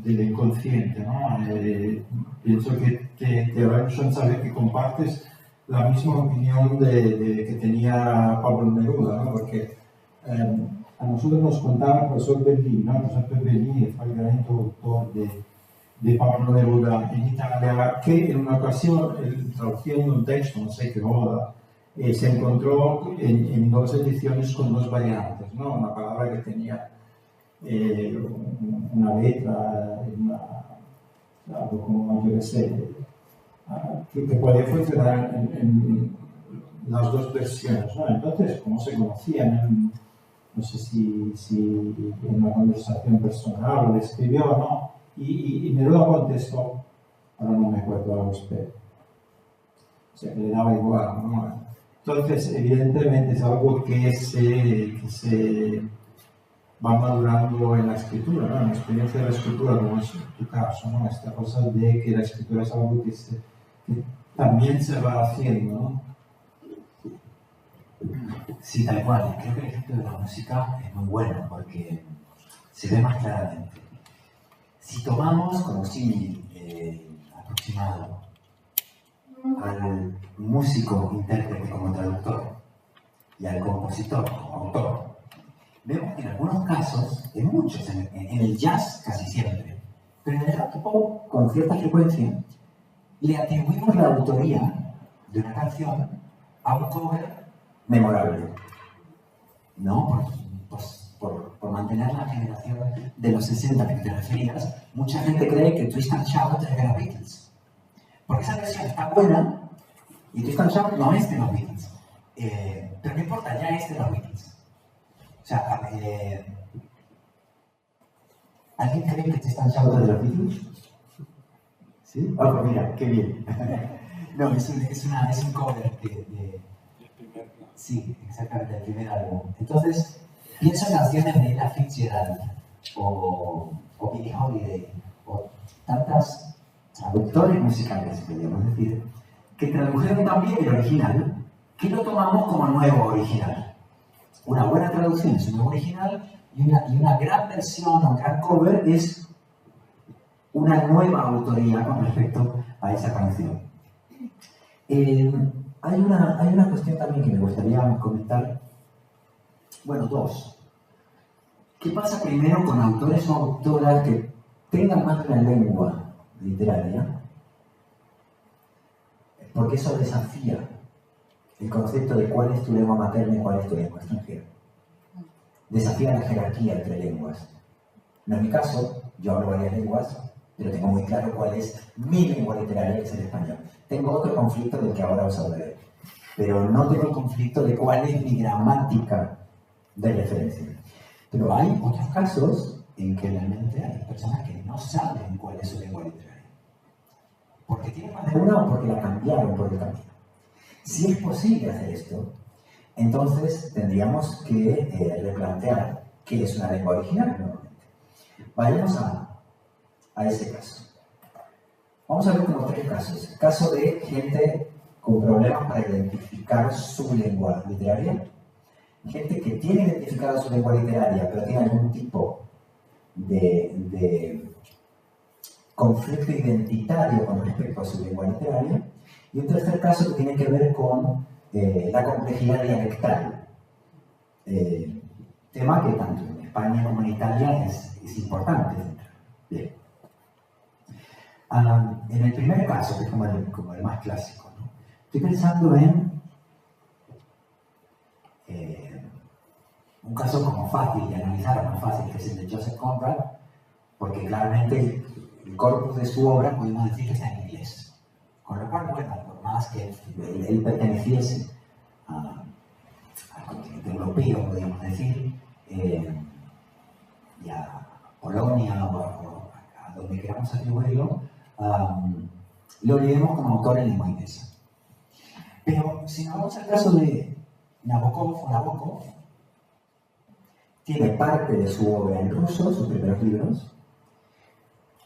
inconsciente, ¿no? Pienso que te habrá hecho saber que compartes la misma opinión que tenía Pablo Neruda, ¿no? Porque a nosotros nos contaba el profesor Bellini, ¿no? El profesor Bellini fue el gran introductor de Pablo Neruda en Italia, que en una ocasión, traduciendo un texto, no sé qué boda, se encontró en dos ediciones con dos variantes, ¿no? Una palabra que tenía una letra, algo como, yo qué sé, que podía funcionar en las dos versiones, ¿no? Entonces, ¿cómo se conocían? No sé si en una conversación personal o le escribió o no, y Neruda contestó, ahora no me acuerdo a usted. O sea, que le daba igual, ¿no? Entonces, evidentemente es algo que se va madurando en la escritura, ¿no? En la experiencia de la escritura, como es tu caso, ¿no? Esta cosa de que la escritura es algo que también se va haciendo, ¿no? Sí, tal cual. Creo que el ejemplo de la música es muy bueno porque se ve más claramente. Si tomamos como símil aproximado al músico intérprete como traductor y al compositor como autor, vemos que en algunos casos, en muchos, en el jazz casi siempre, pero en el rock pop con cierta frecuencia, le atribuimos la autoría de una canción a un cover memorable, ¿no? Por mantener la generación de los 60 a la que te referías, mucha gente cree que Twist and Shout es de los Beatles. Porque esa versión está buena y Twist and Shout no es de los Beatles. pero no importa, ya es de los Beatles. O sea, ¿alguien cree que te están llamando de los Beatles? ¿Sí? Oh, pues mira, qué bien. No, es un cover sí, exactamente, del primer álbum. Entonces, pienso en canciones de Ella Fitzgerald o Billie Holiday o tantas traductores musicales, podríamos decir, que tradujeron también el original, que lo tomamos como nuevo original. Una buena traducción es un nuevo original y una gran versión o un gran cover es una nueva autoría con respecto a esa canción. Hay una cuestión también que me gustaría comentar. Bueno, dos. ¿Qué pasa primero con autores o autoras que tengan más de una lengua literaria? Porque eso desafía el concepto de cuál es tu lengua materna y cuál es tu lengua extranjera. Desafía la jerarquía entre lenguas. No es mi caso, yo hablo varias lenguas, pero tengo muy claro cuál es mi lengua literaria, que es el español. Tengo otro conflicto del que ahora os hablaré, pero no tengo el conflicto de cuál es mi gramática de referencia. Pero hay otros casos en que realmente hay personas que no saben cuál es su lengua literaria. Porque tienen más de una o porque la cambiaron por el camino. Si es posible hacer esto, entonces tendríamos que replantear qué es una lengua original normalmente. Vayamos a ese caso. Vamos a ver como tres casos. El caso de gente con problemas para identificar su lengua literaria. Gente que tiene identificada su lengua literaria, pero tiene algún tipo de conflicto identitario con respecto a su lengua literaria. Y un tercer caso que tiene que ver con la complejidad dialectal. Tema que tanto en España como en Italia es importante. Bien. En el primer caso, que es como el más clásico, ¿no? Estoy pensando en un caso como fácil de analizar, más fácil, que es el de Joseph Conrad, porque claramente el corpus de su obra podemos decir que está en inglés. Con lo cual, bueno, por más que él perteneciese al continente europeo, podríamos decir, y a Polonia o a donde queramos atribuirlo, lo leemos como autor en lengua inglesa. Pero si nos vamos al caso de Nabokov, tiene parte de su obra en ruso, sus primeros libros,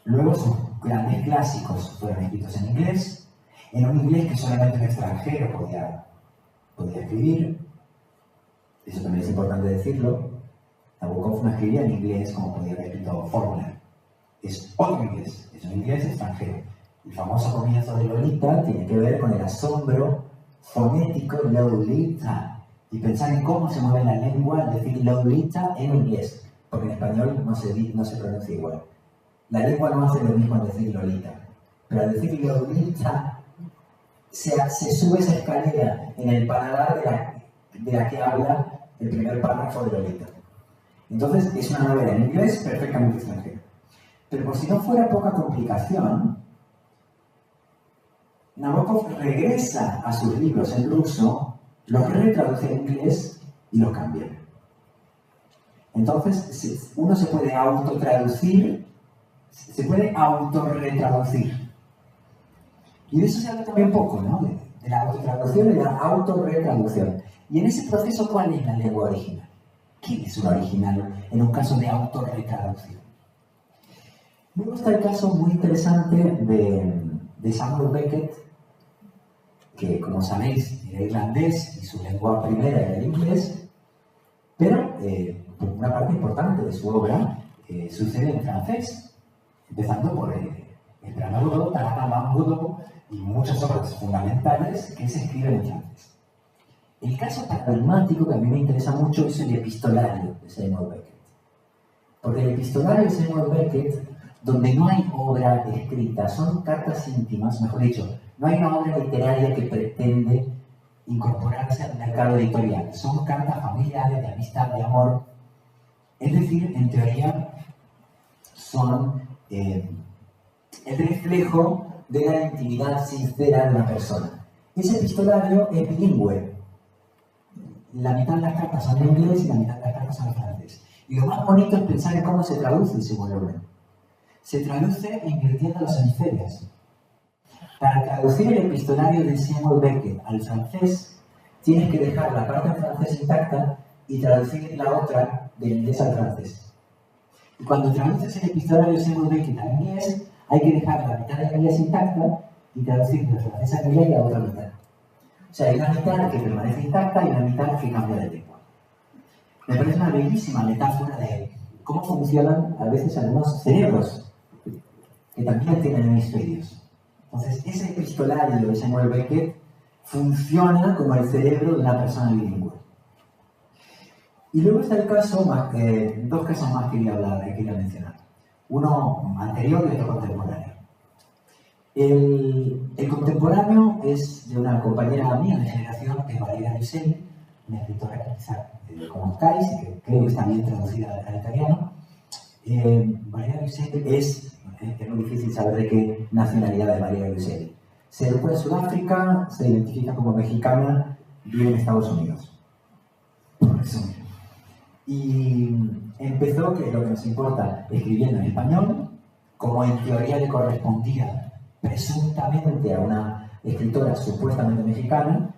luego sus grandes clásicos fueron escritos en inglés, en un inglés que solamente un extranjero podía escribir. Eso también es importante decirlo. Nabokov no escribía en inglés como podía haber escrito Faulkner. Es otro inglés, es un inglés extranjero. El famoso comienzo de Lolita tiene que ver con el asombro fonético Lolita y pensar en cómo se mueve la lengua al decir Lolita en inglés, porque en español no se pronuncia igual. La lengua no hace lo mismo al decir Lolita, pero al decir Lolita se sube esa escalera en el paladar de la que habla el primer párrafo de Lolita. Entonces es una novela en inglés perfectamente extranjera. Pero por si no fuera poca complicación, Nabokov regresa a sus libros en ruso, los retraduce en inglés y los cambia. Entonces uno se puede autotraducir, se puede autorretraducir. Y de eso se habla también poco, ¿no? De la autotraducción y de la autorretraducción. Y en ese proceso, ¿cuál es la lengua original? ¿Qué es un original en un caso de autorretraducción? Luego está el caso muy interesante de Samuel Beckett, que, como sabéis, era irlandés y su lengua primera era el inglés, pero una parte importante de su obra sucede en francés, empezando por el Branabudo, Tarabambudo y muchas obras fundamentales que se escriben en francés. El caso paradigmático que a mí me interesa mucho es el epistolario de Samuel Beckett. Porque el epistolario de Samuel Beckett, donde no hay obra escrita, son cartas íntimas, mejor dicho, no hay una obra literaria que pretende incorporarse al mercado editorial. Son cartas familiares, de amistad, de amor. Es decir, en teoría, son el reflejo de la intimidad sincera de una persona. Ese epistolario es bilingüe. la mitad de las cartas son en inglés y la mitad de las cartas son en francés. Y lo más bonito es pensar en cómo se traduce ese orden. Se traduce invirtiendo los hemisferios. Para traducir el epistolario de Samuel Beckett al francés, tienes que dejar la parte en francés intacta y traducir la otra del inglés al francés. Y cuando traduces el epistolario de Samuel Beckett al inglés, hay que dejar la mitad del inglés intacta y traducir del francés al inglés y la otra mitad. O sea, hay una mitad que permanece intacta y una mitad que cambia de lengua. Me parece una bellísima metáfora de cómo funcionan a veces algunos cerebros que también tienen hemisferios. Entonces, ese epistolario de Samuel Beckett funciona como el cerebro de una persona bilingüe. Y luego está el caso, dos casos más que quería mencionar. Uno anterior y otro contemporáneo. El contemporáneo es de una compañera mía de generación, que es Valeria Luiselli, una escritora que quizá conozcáis y que creo que está bien traducida al italiano. Valeria Luiselli es muy difícil saber de qué nacionalidad es Valeria Luiselli. Se educó en Sudáfrica, se identifica como mexicana, vive en Estados Unidos. Por eso. Y empezó, que es lo que nos importa, escribiendo en español, como en teoría le correspondía presuntamente a una escritora supuestamente mexicana,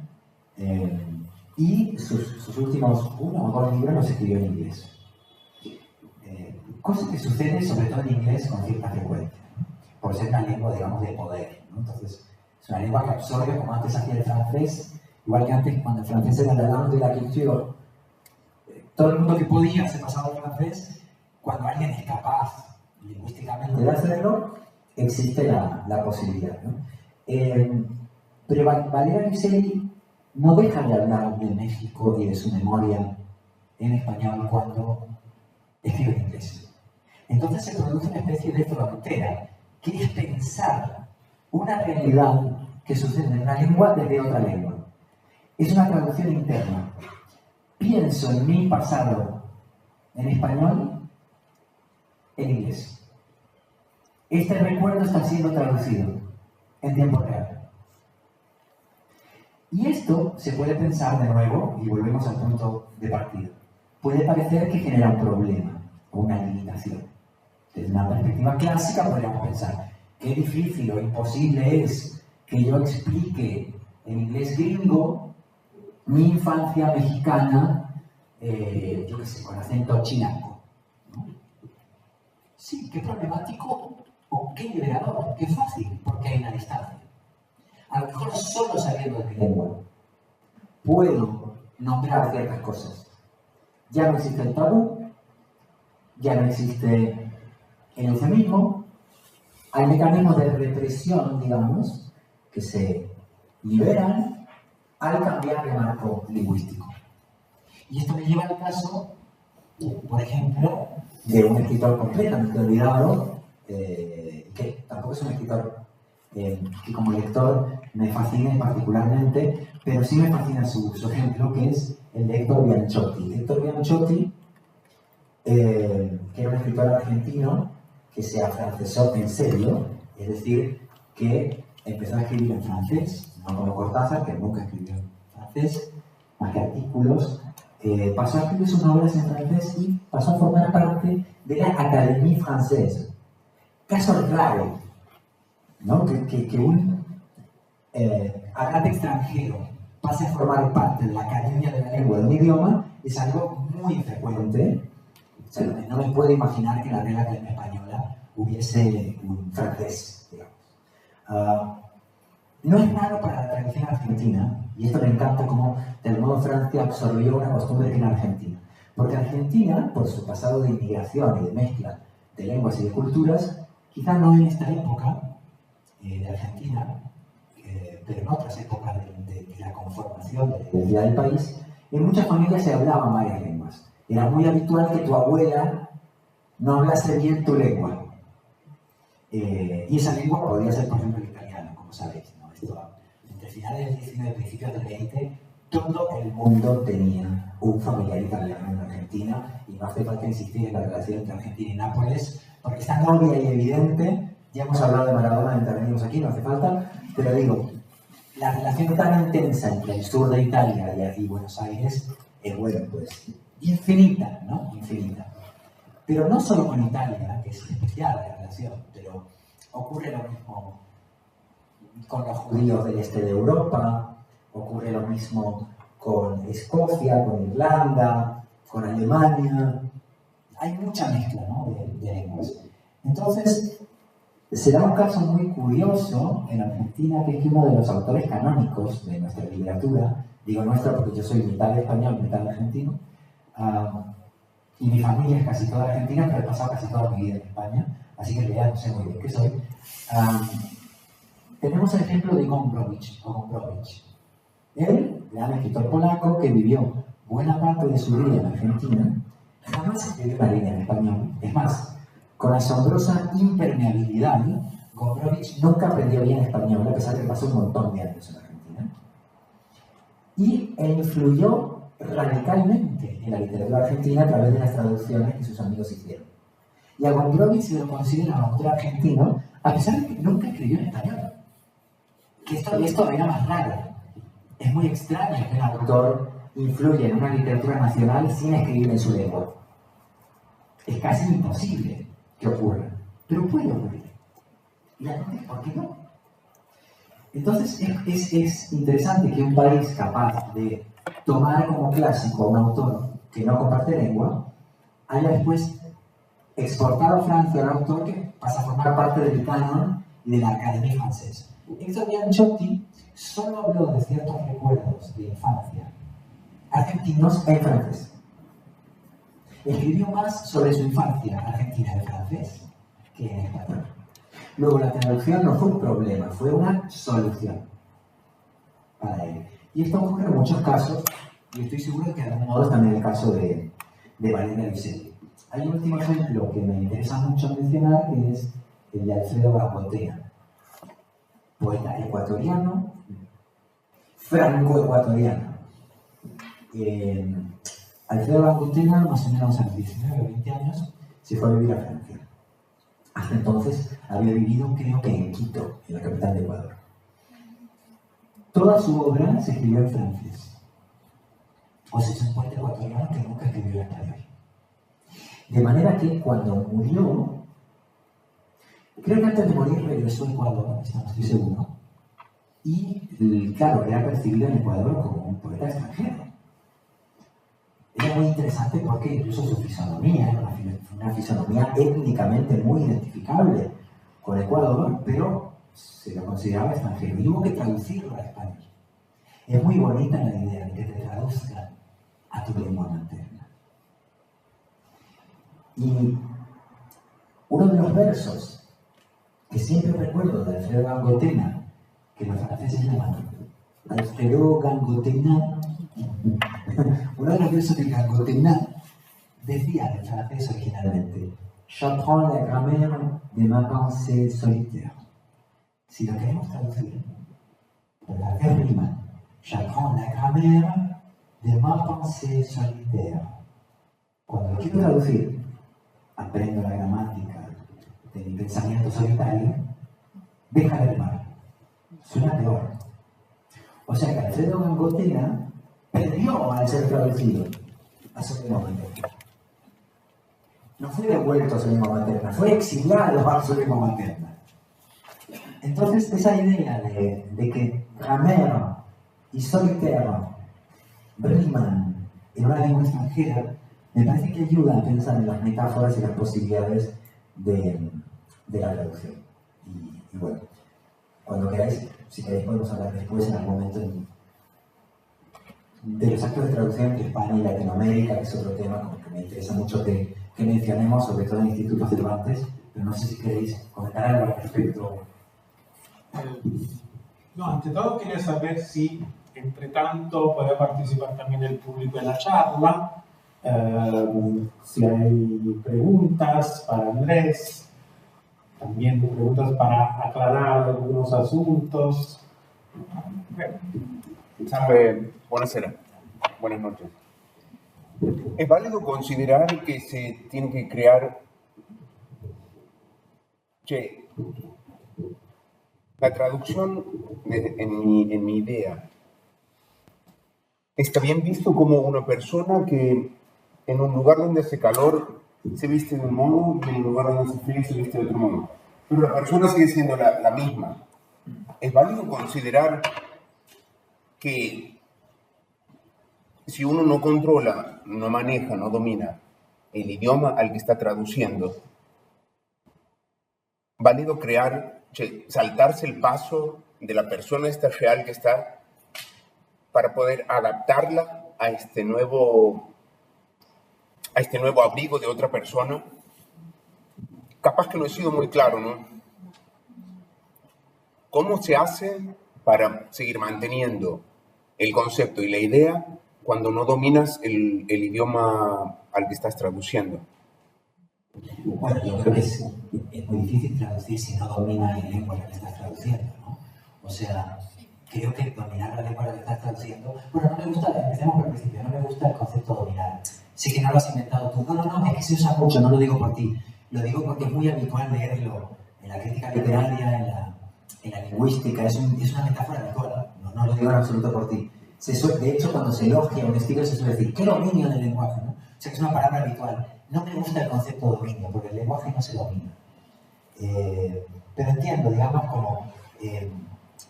y sus últimos 1 o 2 libros los escribió en inglés. Cosa que sucede sobre todo en inglés con cierta frecuencia, por ser una lengua, digamos, de poder, ¿no? Entonces, es una lengua que absorbe, como antes hacía el francés, igual que antes cuando el francés era la langue de la culture, todo el mundo que podía se pasaba al francés. Cuando alguien es capaz lingüísticamente de hacerlo, existe la posibilidad, ¿no? Pero Valeria Luiselli no deja de hablar de México y de su memoria en español cuando escribe en inglés. Entonces se produce una especie de frontera, que es pensar una realidad que sucede en una lengua desde otra lengua. Es una traducción interna. Pienso en mi pasado en español, en inglés. Este recuerdo está siendo traducido en tiempo real. Y esto se puede pensar de nuevo, y volvemos al punto de partida. Puede parecer que genera un problema o una limitación. Desde una perspectiva clásica podríamos pensar qué difícil o imposible es que yo explique en inglés gringo mi infancia mexicana, yo qué sé, con acento chilango, ¿no? Sí, qué problemático o qué liberador, qué fácil, porque hay una distancia. A lo mejor solo sabiendo de mi lengua puedo nombrar ciertas cosas. Ya no existe el tabú, ya no existe el eufemismo, hay mecanismos de represión, digamos, que se liberan al cambiar de marco lingüístico. Y esto me lleva al caso, por ejemplo, de un escritor completamente olvidado, que tampoco es un escritor que como lector me fascine particularmente, pero sí me fascina su ejemplo, que es el de Héctor Bianchotti. Héctor Bianchotti, que era un escritor argentino que se afrancesó en serio, es decir, que empezó a escribir en francés, no como Cortázar, que nunca escribió en francés, más que artículos, pasó a escribir sus novelas en francés y pasó a formar parte de la Académie Française. Caso raro, ¿no? Que un hablante extranjero pase a formar parte de la Academia de la Lengua de un idioma es algo muy frecuente. O sea, no me puedo imaginar que en la Real Academia Española hubiese un francés, digamos. No es raro para la tradición argentina, y esto me encanta cómo de algún modo Francia absorbió una costumbre que era Argentina. Porque Argentina, por su pasado de inmigración y de mezcla de lenguas y de culturas, quizá no en esta época de Argentina, pero en otras épocas de la conformación de la identidad del país, en muchas familias se hablaban varias lenguas. Era muy habitual que tu abuela no hablase bien tu lengua. Y esa lengua podría ser, por ejemplo, el italiano, como sabéis, ¿no? Esto, entre finales del 19 y principios del 20, todo el mundo tenía un familiar italiano en Argentina, y no hace falta insistir en la relación entre Argentina y Nápoles, porque está obvia y evidente. Ya hemos hablado de Maradona, intervenimos aquí, no hace falta, pero digo, la relación tan intensa entre el sur de Italia y Buenos Aires bueno, pues infinita, ¿no? Infinita. Pero no solo con Italia, que es especial la relación, pero ocurre lo mismo con los judíos del este de Europa, ocurre lo mismo con Escocia, con Irlanda, con Alemania. Hay mucha mezcla, ¿no?, de lenguas. Entonces, se da un caso muy curioso en Argentina, que es que uno de los autores canónicos de nuestra literatura, digo nuestra porque yo soy mitad español, mitad argentino, y mi familia es casi toda argentina, pero he pasado casi toda mi vida en España, así que en realidad no sé muy bien qué soy. Tenemos el ejemplo de Gombrowicz, o Gombrowicz. Él, gran escritor polaco que vivió buena parte de su vida en Argentina, jamás escribió una línea en español. Es más, con asombrosa impermeabilidad, Gombrowicz nunca aprendió bien español, a pesar de que pasó un montón de años en Argentina. E influyó radicalmente en la literatura argentina a través de las traducciones que sus amigos hicieron. Y a Gombrowicz se lo considera un autor argentino, a pesar de que nunca escribió en español. Que esto era más raro. Es muy extraño que un autor influya en una literatura nacional sin escribir en su lengua. Es casi imposible que ocurra, pero puede ocurrir. Y la pregunta es, ¿por qué no? Entonces es interesante que un país capaz de tomar como clásico a un autor que no comparte lengua haya después exportado a Francia a un autor que pasa a formar parte del canon y de la Academia Francesa. Héctor Bianchotti solo habló de ciertos recuerdos de infancia argentinos en francés. Escribió más sobre su infancia argentina en francés que en español. Luego la traducción no fue un problema, fue una solución para él. Y esto ocurre en muchos casos, y estoy seguro de que de algún modo es también el caso de Valeria Luiselli. Hay un último ejemplo que me interesa mucho mencionar, que es el de Alfredo Gambotena, poeta ecuatoriano, franco-ecuatoriano. Alfredo Gambotena, más o menos a los 19 o 20 años, se fue a vivir a Francia. Hasta entonces había vivido, creo que en Quito, en la capital de Ecuador. Toda su obra se escribió en francés. O sea, es un poeta ecuatoriano que nunca escribió en español. De manera que cuando murió, creo que antes de morir regresó a Ecuador, no estoy seguro. Y claro, era percibido en Ecuador como un poeta extranjero. Era muy interesante porque incluso su fisonomía era una fisonomía étnicamente muy identificable con Ecuador, pero se lo consideraba extranjero y hubo que traducirlo a español. Es muy bonita la idea de que te traduzcan a tu lengua materna. Y uno de los versos que siempre recuerdo de Alfredo Gambotena, que los franceses llaman Alfredo Gambotena, uno de los versos de Gambotena decía en francés originalmente: J'apprends la grammaire de ma pensée solitaire. Si lo queremos traducir, por la rima, j'apprends la grammaire de ma pensée solitaire. Cuando lo quiero traducir, aprendo la gramática de mi pensamiento solitario, deja de rimar. Suena peor. O sea que Alfredo Gambotena perdió al ser traducido a su lengua materna. No fue devuelto a su lengua materna, fue exiliado a su lengua materna. Entonces, esa idea de que grammaire y solitaire riman en una lengua extranjera, me parece que ayuda a pensar en las metáforas y las posibilidades de la traducción. Y bueno, cuando queráis, si queréis podemos hablar después en algún momento de los actos de traducción entre España y Latinoamérica, que es otro tema como que me interesa mucho que mencionemos, sobre todo en institutos Cervantes, pero no sé si queréis comentar algo al respecto. No, ante todo quería saber si, entre tanto, puede participar también el público en la charla, si hay preguntas para Andrés, también preguntas para aclarar algunos asuntos. Buonasera, buenas noches. ¿Es válido considerar que se tiene que crear la traducción en mi idea? está bien visto como una persona que en un lugar donde hace calor se viste de un modo y en un lugar donde hace frío se viste de otro modo. Pero la persona sigue siendo la misma. Es válido considerar que si uno no controla, no maneja, no domina el idioma al que está traduciendo, válido saltarse el paso de la persona esta real que está para poder adaptarla a este nuevo abrigo de otra persona. Capaz que no he sido muy claro, ¿no? ¿Cómo se hace para seguir manteniendo el concepto y la idea cuando no dominas el idioma al que estás traduciendo? Bueno, yo creo que es muy difícil traducir si no dominas la lengua a la que estás traduciendo, ¿no? O sea, creo que dominar la lengua a la que estás traduciendo... Bueno, no me gusta, empecemos por el principio, no me gusta el concepto de dominar. Sé que no lo has inventado tú. No, es que se usa mucho, no lo digo por ti. Lo digo porque es muy habitual leerlo en la crítica literaria, en la lingüística. Es una metáfora habitual, no lo digo en absoluto por ti. De hecho, cuando se elogia un estilo se suele decir, ¿qué dominio del lenguaje? ¿No? O sea, que es una palabra habitual. No me gusta el concepto de dominio, porque el lenguaje no se domina. Pero entiendo, digamos, como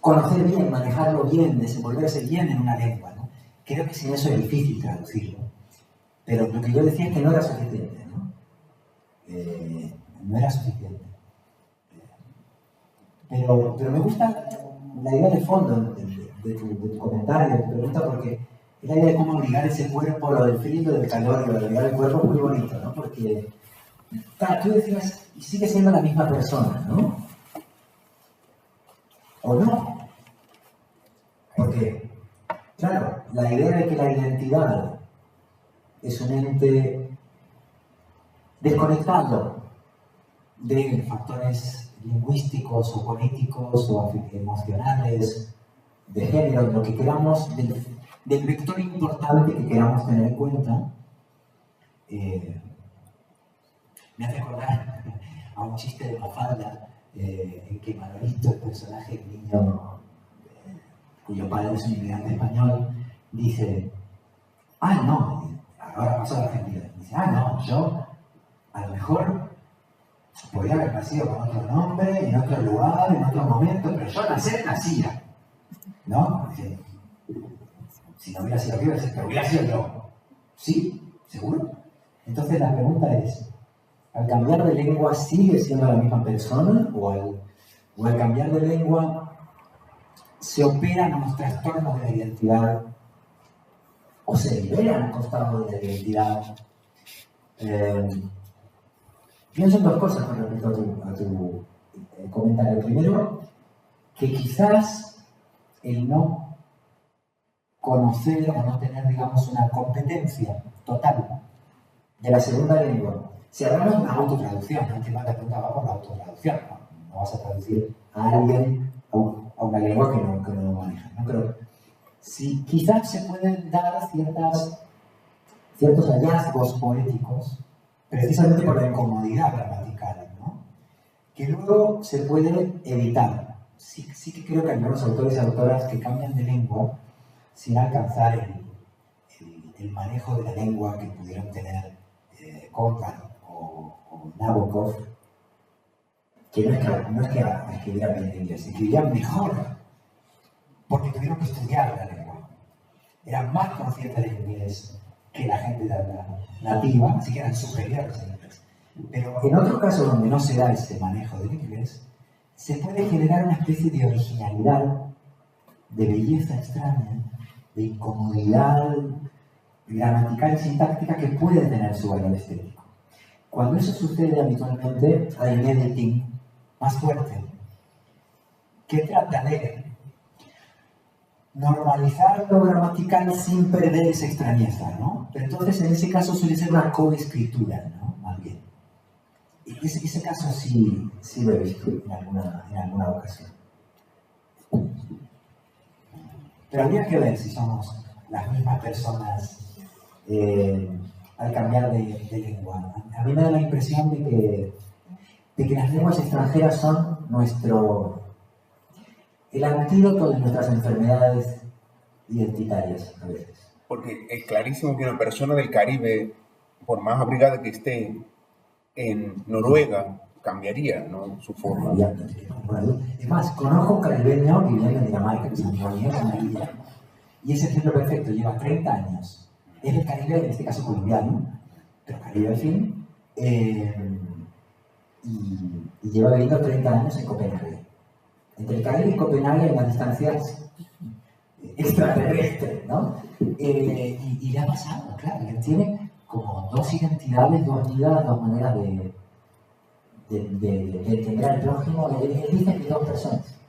conocer bien, manejarlo bien, desenvolverse bien en una lengua, ¿no? Creo que sin eso es difícil traducirlo. Pero lo que yo decía es que no era suficiente, ¿no? No era suficiente. Pero me gusta la idea de fondo de tu comentario, de tu pregunta, porque es la idea de cómo ligar ese cuerpo, lo del frío, lo del calor, y lo de ligar el cuerpo es muy bonito, ¿no? Porque, claro, tú decías, y sigue siendo la misma persona, ¿no? ¿O no? Porque, claro, la idea de que la identidad es un ente desconectado de factores lingüísticos o políticos o emocionales, de género, lo que queramos, del vector importante que queramos tener en cuenta, me hace acordar a un chiste de Mafalda en que Manolito, el personaje, el niño cuyo padre es un inmigrante español, dice, no, ahora pasó a la Argentina, dice, no, yo a lo mejor podría haber nacido con otro nombre, en otro lugar, en otro momento, pero yo nacía, ¿no? Dice, si no hubiera sido yo, pero hubiera sido yo. ¿Sí? ¿Seguro? Entonces la pregunta es, ¿al cambiar de lengua sigue siendo la misma persona? ¿O al cambiar de lengua se operan unos trastornos de la identidad? ¿O se liberan costados de la identidad? Pienso en dos cosas con respecto a tu comentario. Primero, que quizás el no conocer o no tener, digamos, una competencia total de la segunda lengua. Si hablamos de una autotraducción, no entiendo la pregunta, va por la autotraducción, no vas a traducir a alguien a una lengua que no maneja, ¿no? Pero si quizás se pueden dar ciertos hallazgos poéticos, precisamente por la incomodidad gramatical, ¿no? Que luego se pueden evitar. Sí que creo que algunos autores y autoras que cambian de lengua sin alcanzar el manejo de la lengua que pudieron tener Conrad o Nabokov, que no es que escribieran bien en inglés, escribían mejor, porque tuvieron que estudiar la lengua. Eran más conscientes del inglés que la gente de habla nativa, así que eran superiores al inglés. Pero en otros casos donde no se da ese manejo del inglés, se puede generar una especie de originalidad, de belleza extraña, de incomodidad gramatical y sintáctica que puede tener su valor estético. Cuando eso sucede habitualmente hay un editing más fuerte que trata de normalizar lo gramatical sin perder esa extrañeza, ¿no? Pero entonces en ese caso suele ser una coescritura, ¿no? Más bien. Y ese caso sí lo he visto en alguna ocasión. Pero habría que ver si somos las mismas personas al cambiar de lengua. A mí me da la impresión de que las lenguas extranjeras son el antídoto de nuestras enfermedades identitarias a veces. Porque es clarísimo que una persona del Caribe, por más abrigada que esté en Noruega, cambiaría, ¿no?, su forma. Ya, no tiene ninguna duda. Es más, conozco un caribeño viviendo en Dinamarca, que se llama Daniel, es una isla. Y ese ejemplo perfecto, lleva 30 años. Es del Caribe, en este caso colombiano, pero Caribe al fin. Y lleva viviendo 30 años en Copenhague. Entre el Caribe y Copenhague hay unas distancias extraterrestres, ¿no? Y le ha pasado, claro, que tiene como dos identidades, dos vidas, dos maneras de entender al prójimo. Él dice que dos personas.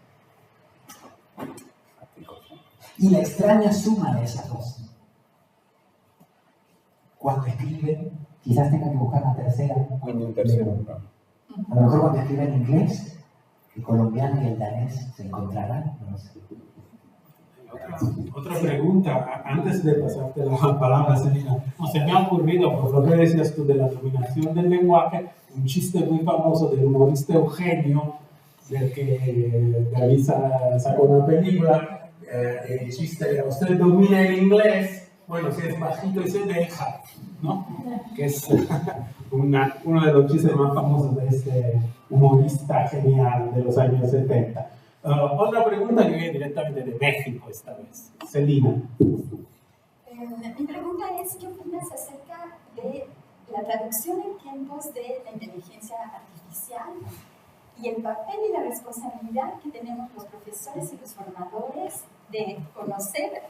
Y la extraña suma de esas dos. Cuando escriben, quizás tenga que buscar una tercera. Quindi un tercero. A lo mejor cuando escriben en inglés, el colombiano y el danés se encontrarán, no sé. Otra pregunta, antes de pasarte la palabra, Selina. No, se me ha ocurrido, por lo que decías tú de la dominación del lenguaje, un chiste muy famoso del humorista Eugenio, del que David sacó una película. El chiste era: usted domina el inglés, bueno, si es bajito y se deja, ¿no? Que es uno de los chistes más famosos de este humorista genial de los años 70. Otra pregunta que viene directamente de México esta vez. Selina. Mi pregunta es, ¿qué opinas acerca de la traducción en tiempos de la inteligencia artificial y el papel y la responsabilidad que tenemos los profesores y los formadores de conocer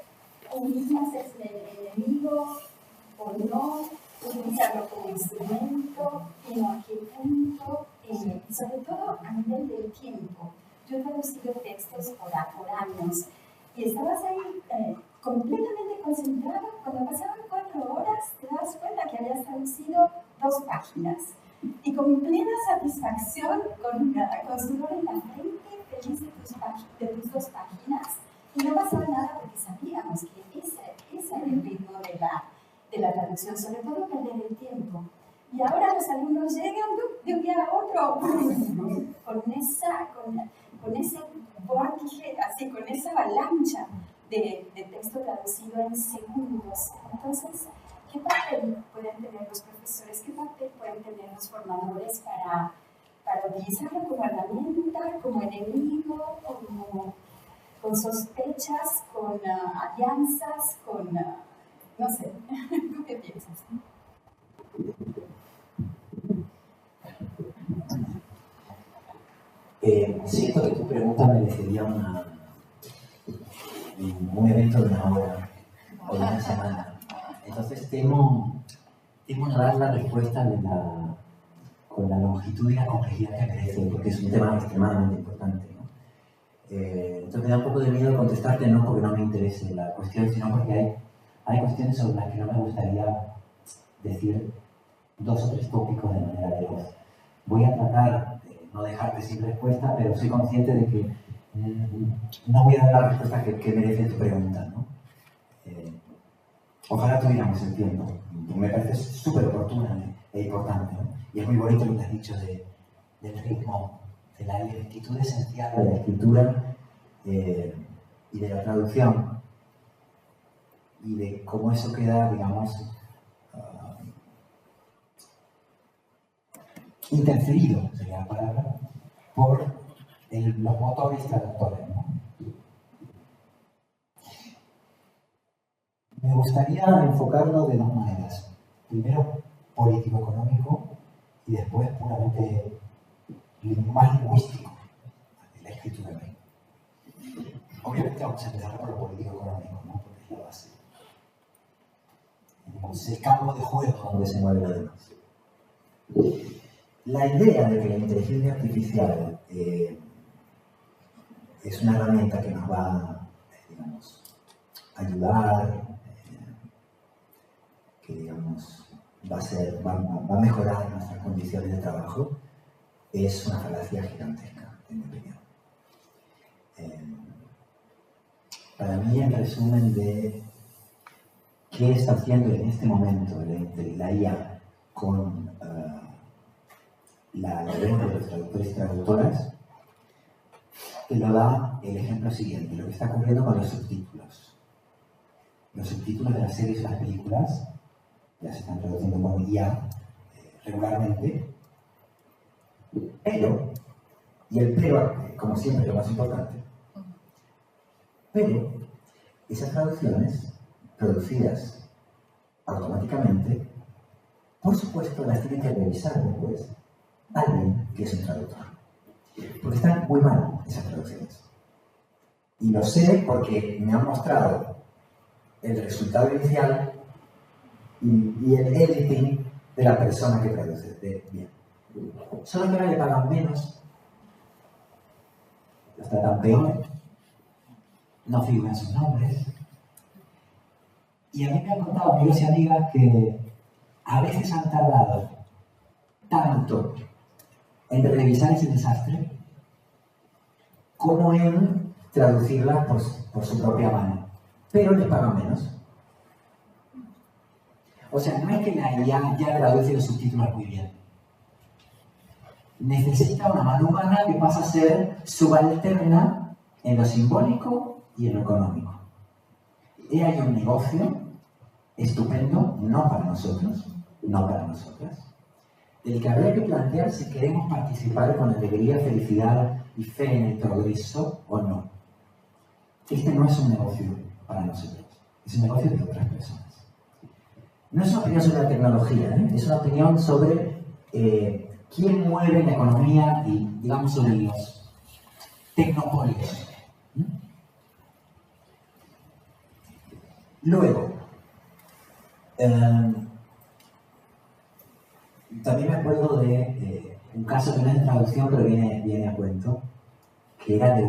un mismo es el enemigo o no, utilizarlo como instrumento, en a qué punto, y sobre todo a nivel del tiempo? Yo he traducido textos por años y estabas ahí completamente concentrado. Cuando pasaban 4 horas te das cuenta que habías traducido 2 páginas y con plena satisfacción, con sudor en la frente, feliz de tus 2 páginas, y no pasaba nada porque sabíamos que ese era el ritmo de la traducción, sobre todo perder el tiempo. Y ahora los alumnos llegan de un día a otro con ese vórtice, así, con esa avalancha de texto traducido en segundos. Entonces, ¿qué papel pueden tener los profesores? ¿Qué papel pueden tener los formadores para utilizarlo como herramienta, como enemigo, con sospechas, con alianzas, no sé? ¿Tú qué piensas? Siento que tu pregunta merecería un evento de 1 hora o de 1 semana. Entonces temo no dar la respuesta con la longitud y la complejidad que merece, porque es un tema extremadamente importante, ¿no? Entonces me da un poco de miedo contestarte, no porque no me interese la cuestión, sino porque hay cuestiones sobre las que no me gustaría decir 2 o 3 tópicos de manera veloz. Voy a tratar de no dejarte sin respuesta, pero soy consciente de que no voy a dar la respuesta que merece tu pregunta, ¿no? Ojalá tuviéramos el tiempo. Me parece súper oportuna e importante, ¿no? Y es muy bonito lo que has dicho del ritmo, de la lentitud esencial de la escritura y de la traducción, y de cómo eso queda, digamos, interferido, sería la palabra, por los motores traductores, ¿no? Me gustaría enfocarlo de 2 maneras. Primero, político-económico, y después puramente más lingüístico, de la escritura. Obviamente vamos a empezar por lo político-económico, ¿no? Porque es la base. Es el campo de juego donde se mueve lo demás. La idea de que la inteligencia artificial es una herramienta que nos va, digamos, a ayudar, que, digamos, va a mejorar nuestras condiciones de trabajo, es una falacia gigantesca, en mi opinión. Para mí, el resumen de qué está haciendo en este momento la IA con la lengua de los traductores y traductoras, te lo da el ejemplo siguiente, lo que está ocurriendo con los subtítulos. los subtítulos de las series y las películas ya se están traduciendo con IA regularmente, pero, y el pero, como siempre, lo más importante, pero esas traducciones producidas automáticamente, por supuesto, las tiene que revisar después alguien que es un traductor. Porque están muy mal esas traducciones. Y lo sé porque me han mostrado el resultado inicial y el editing de la persona que traduce bien. Solo que ahora le pagan menos, está tan peor, no figuran sus nombres. Y a mí me han contado amigos y amigas que a veces han tardado tanto en revisar ese desastre como en traducirla por su propia mano. Pero les pagan menos. O sea, no es que la IA ya traduce los subtítulos muy bien. Necesita una mano humana que pasa a ser subalterna en lo simbólico y en lo económico. Y hay un negocio estupendo, no para nosotros, no para nosotras, del que habría que plantear si queremos participar con alegría, felicidad y fe en el progreso o no. Este no es un negocio para nosotros, es un negocio de otras personas. No es una opinión sobre la tecnología, es una opinión sobre quién mueve la economía y, digamos, sobre los tecnopolios. Luego, también me acuerdo de un caso que no es de traducción, pero viene a cuento, que era de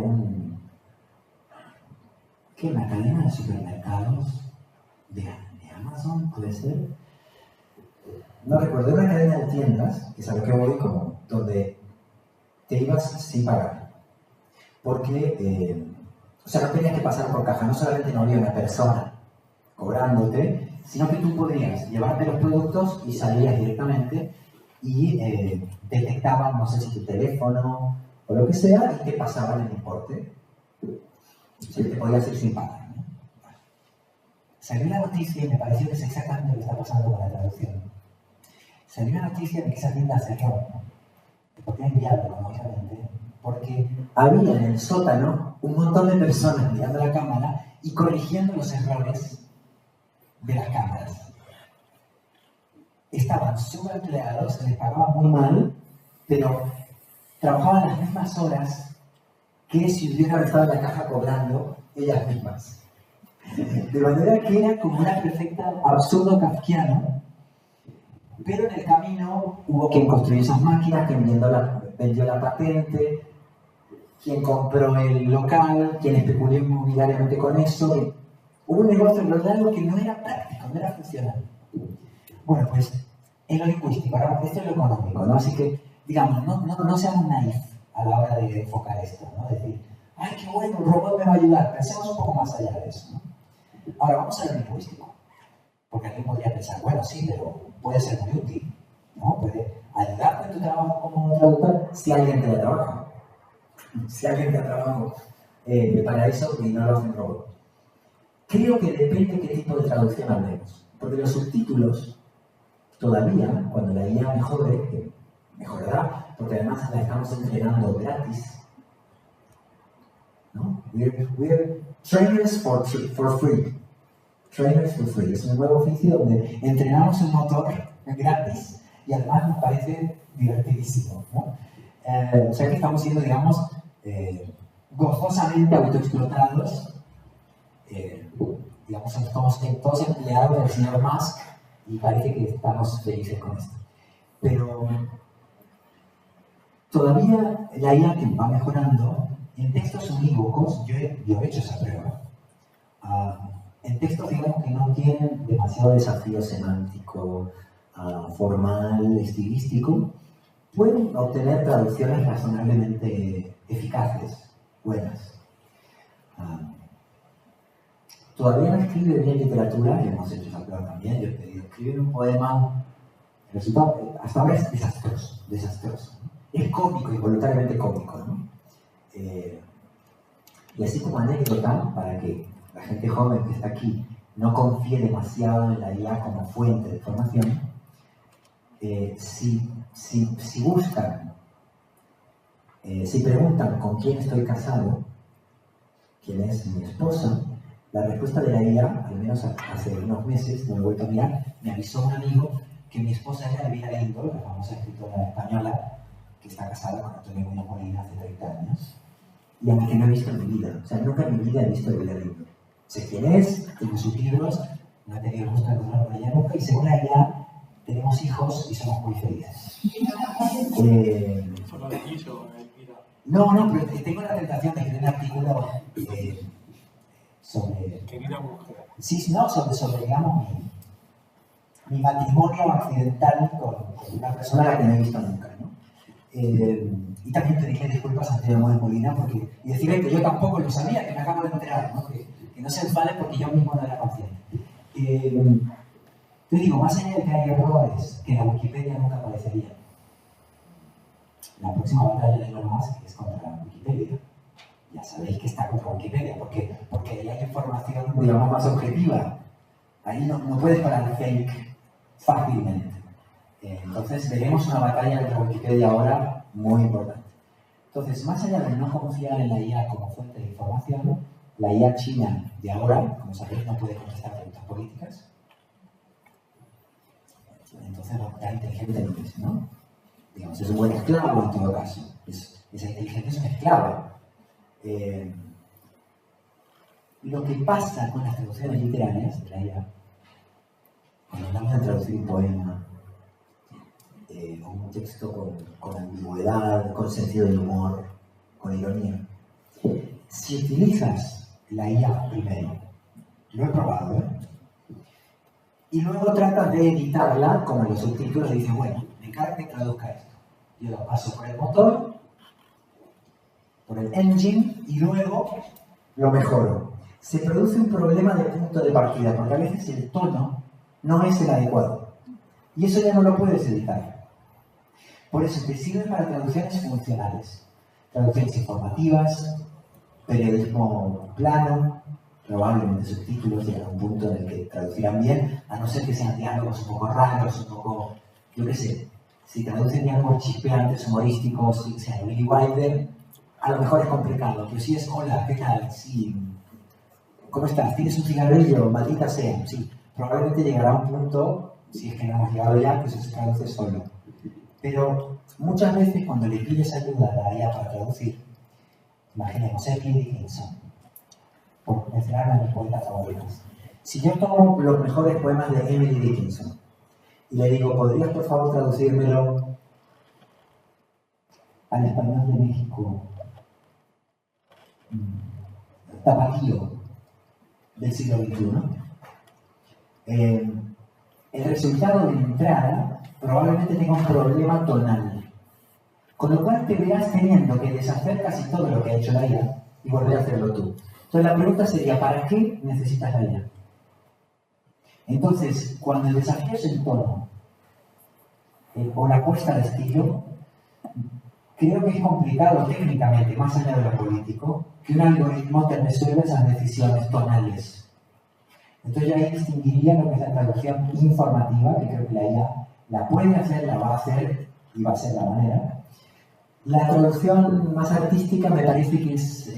una cadena de supermercados de Amazon, puede ser. No recuerdo, una cadena de tiendas, que es a lo que voy, como donde te ibas sin pagar. Porque, o sea, no tenías que pasar por caja, no solamente no había una persona cobrándote, sino que tú podías llevarte los productos y salías directamente y detectaban, no sé si tu teléfono o lo que sea, y te pasaban el importe. O sea, te podías ir sin pagar, ¿no? Salió la noticia y me pareció que es exactamente lo que está pasando con la traducción. Salió la noticia de que esa tienda cerró. ¿Por qué enviarlo, obviamente? Porque había en el sótano un montón de personas mirando la cámara y corrigiendo los errores de las cámaras. Estaban subempleados, se les pagaba muy mal, pero trabajaban las mismas horas que si hubieran estado en la caja cobrando ellas mismas. De manera que era como una perfecta absurdo kafkiano, pero en el camino hubo quien construyó esas máquinas, quien vendió la patente, quien compró el local, quien especuló inmobiliariamente con eso. Hubo un negocio en algo que no era práctico, no era funcional. Bueno, pues en lo lingüístico, ahora esto es lo económico, ¿no? Así que, digamos, no seamos naif a la hora de enfocar esto, ¿no? Decir, ¡ay, qué bueno, el robot me va a ayudar! Pensemos un poco más allá de eso, ¿no? Ahora vamos a lo lingüístico. Porque alguien podría pensar, bueno, sí, pero puede ser muy útil, ¿no? Puede ayudarte en tu trabajo como traductor si alguien te da trabajo. Si alguien te da trabajo para eso y no lo hace un robot. Creo que depende de qué tipo de traducción hablemos. Porque los subtítulos, todavía, cuando la IA mejore, que mejorará, porque además la estamos entrenando gratis, ¿no? We're trainers for free. Trainers for free. Es un nuevo oficio donde entrenamos un motor gratis y además nos parece divertidísimo, ¿no? O sea que estamos siendo, digamos, gozosamente autoexplotados. Digamos, somos todos empleados del señor Musk y parece que estamos felices con esto. Pero todavía la IA que va mejorando, en textos unívocos, yo he hecho esa prueba. En textos, digamos, que no tienen demasiado desafío semántico, formal, estilístico, pueden obtener traducciones razonablemente eficaces, buenas. Todavía no escribe bien literatura, y hemos hecho esa prueba también. Yo he pedido escribir un poema, el resultado hasta ahora es desastroso, desastroso. Es cómico, involuntariamente cómico, ¿no? Y así como anécdota, para que la gente joven que está aquí no confíe demasiado en la IA como fuente de información. Si buscan, si preguntan con quién estoy casado, quién es mi esposa, la respuesta de la IA, al menos hace unos meses, no lo he vuelto a mirar, me avisó un amigo que mi esposa era Elvira Lindo, la famosa escritora española, que está casada con Antonio Muñoz Molina hace 30 años, y a la que no he visto en mi vida. O sea, nunca en mi vida he visto a Elvira Lindo. Sé quién es, tengo sus libros, no he tenido el gusto de hablar con ella nunca, y según la IA, tenemos hijos y somos muy felices. No, pero tengo la tentación de escribir un artículo sobre... Querida mujer. Sí, no, sobre digamos, mi matrimonio accidental con una persona a la que no he visto nunca, ¿no? Y también pedirle disculpas a Antonio Muñoz Molina y decirle que yo tampoco lo sabía, que me acabo de enterar, ¿no? Que no se enfade porque yo mismo no era consciente. Te digo, más allá de que hay errores, que en la Wikipedia nunca aparecerían. La próxima batalla de Elon Musk es contra Wikipedia. Ya sabéis que está contra Wikipedia, porque ahí hay información, digamos, más objetiva. Ahí no puedes parar fake fácilmente. Entonces veremos una batalla contra Wikipedia ahora muy importante. Entonces, más allá de no confiar en la IA como fuente de información, la IA china de ahora, como sabéis, no puede contestar preguntas políticas. Entonces la inteligencia no es, ¿no? Digamos, es un buen esclavo en todo caso. Esa inteligencia es un esclavo. Lo que pasa con las traducciones literarias de la IA, cuando hablamos de traducir un poema, o un texto con ambigüedad, con sentido del humor, con ironía, si utilizas la IA primero, lo he probado, y luego tratas de editarla, como en los subtítulos, y dices, bueno, me encargo que traduzca esto. Yo lo paso por el motor, por el engine, y luego lo mejoro. Se produce un problema de punto de partida, porque a veces el tono no es el adecuado. Y eso ya no lo puedes editar. Por eso te sirve para traducciones funcionales. Traducciones informativas, periodismo plano, probablemente subtítulos llegan a un punto en el que traducirán bien, a no ser que sean diálogos un poco raros, un poco, yo qué sé, si traducen diálogos chispeantes, humorísticos, si sea Billy Wilder, a lo mejor es complicado, pero si es, hola, ¿qué tal? Sí, ¿cómo estás? ¿Tienes un cigarrillo? Maldita sea, sí, probablemente llegará a un punto, si es que no hemos llegado ya, pues se traduce solo. Pero muchas veces cuando le pides ayuda a la IA para traducir, imaginemos Emily Dickinson, por mencionar a mis poetas favoritas. Si yo tomo los mejores poemas de Emily Dickinson y le digo, ¿podrías por favor traducírmelo al español de México tapatío del siglo XXI? El resultado de entrada probablemente tenga un problema tonal, con lo cual te verás teniendo que deshacer casi todo lo que ha hecho la IA y volver a hacerlo tú. Entonces la pregunta sería, ¿para qué necesitas la IA? Entonces, cuando el desafío es el tono o la puesta de estilo, creo que es complicado técnicamente, más allá de lo político, que un algoritmo te resuelva esas decisiones tonales. Entonces yo ahí distinguiría lo que es la traducción informativa, que creo que la IA la puede hacer, la va a hacer y va a ser la manera. La traducción más artística me parece que es,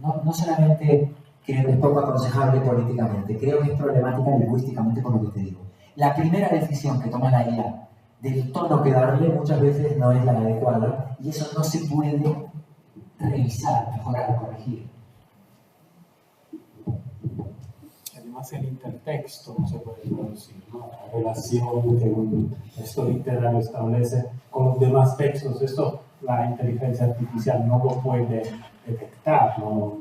no solamente creo que es poco aconsejable políticamente, creo que es problemática lingüísticamente por lo que te digo. La primera decisión que toma la IA del tono que darle muchas veces no es la adecuada y eso no se puede revisar, mejorar, corregir. Además el intertexto no se puede traducir, ¿no? La relación que un texto literario establece con los demás textos, esto la inteligencia artificial no lo puede detectar, no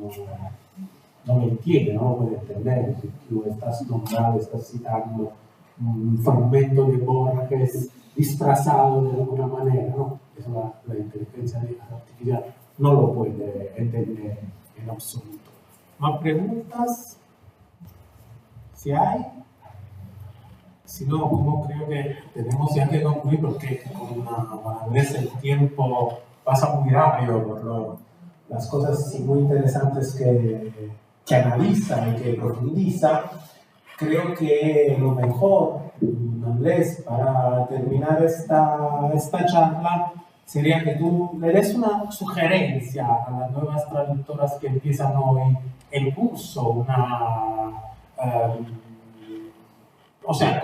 lo entiende, no lo puede entender. Si tú estás nombrando, estás citando un fragmento de Borges disfrazado de alguna manera, ¿no? Eso la inteligencia artificial no lo puede entender en absoluto. ¿Más preguntas? Si hay, si no, como creo que tenemos ya que concluir porque con Andrés el tiempo pasa muy rápido por las cosas muy interesantes que analiza y que profundiza. creo que lo mejor, Andrés, para terminar esta charla, sería que tú le des una sugerencia a las nuevas traductoras que empiezan hoy el curso, o sea,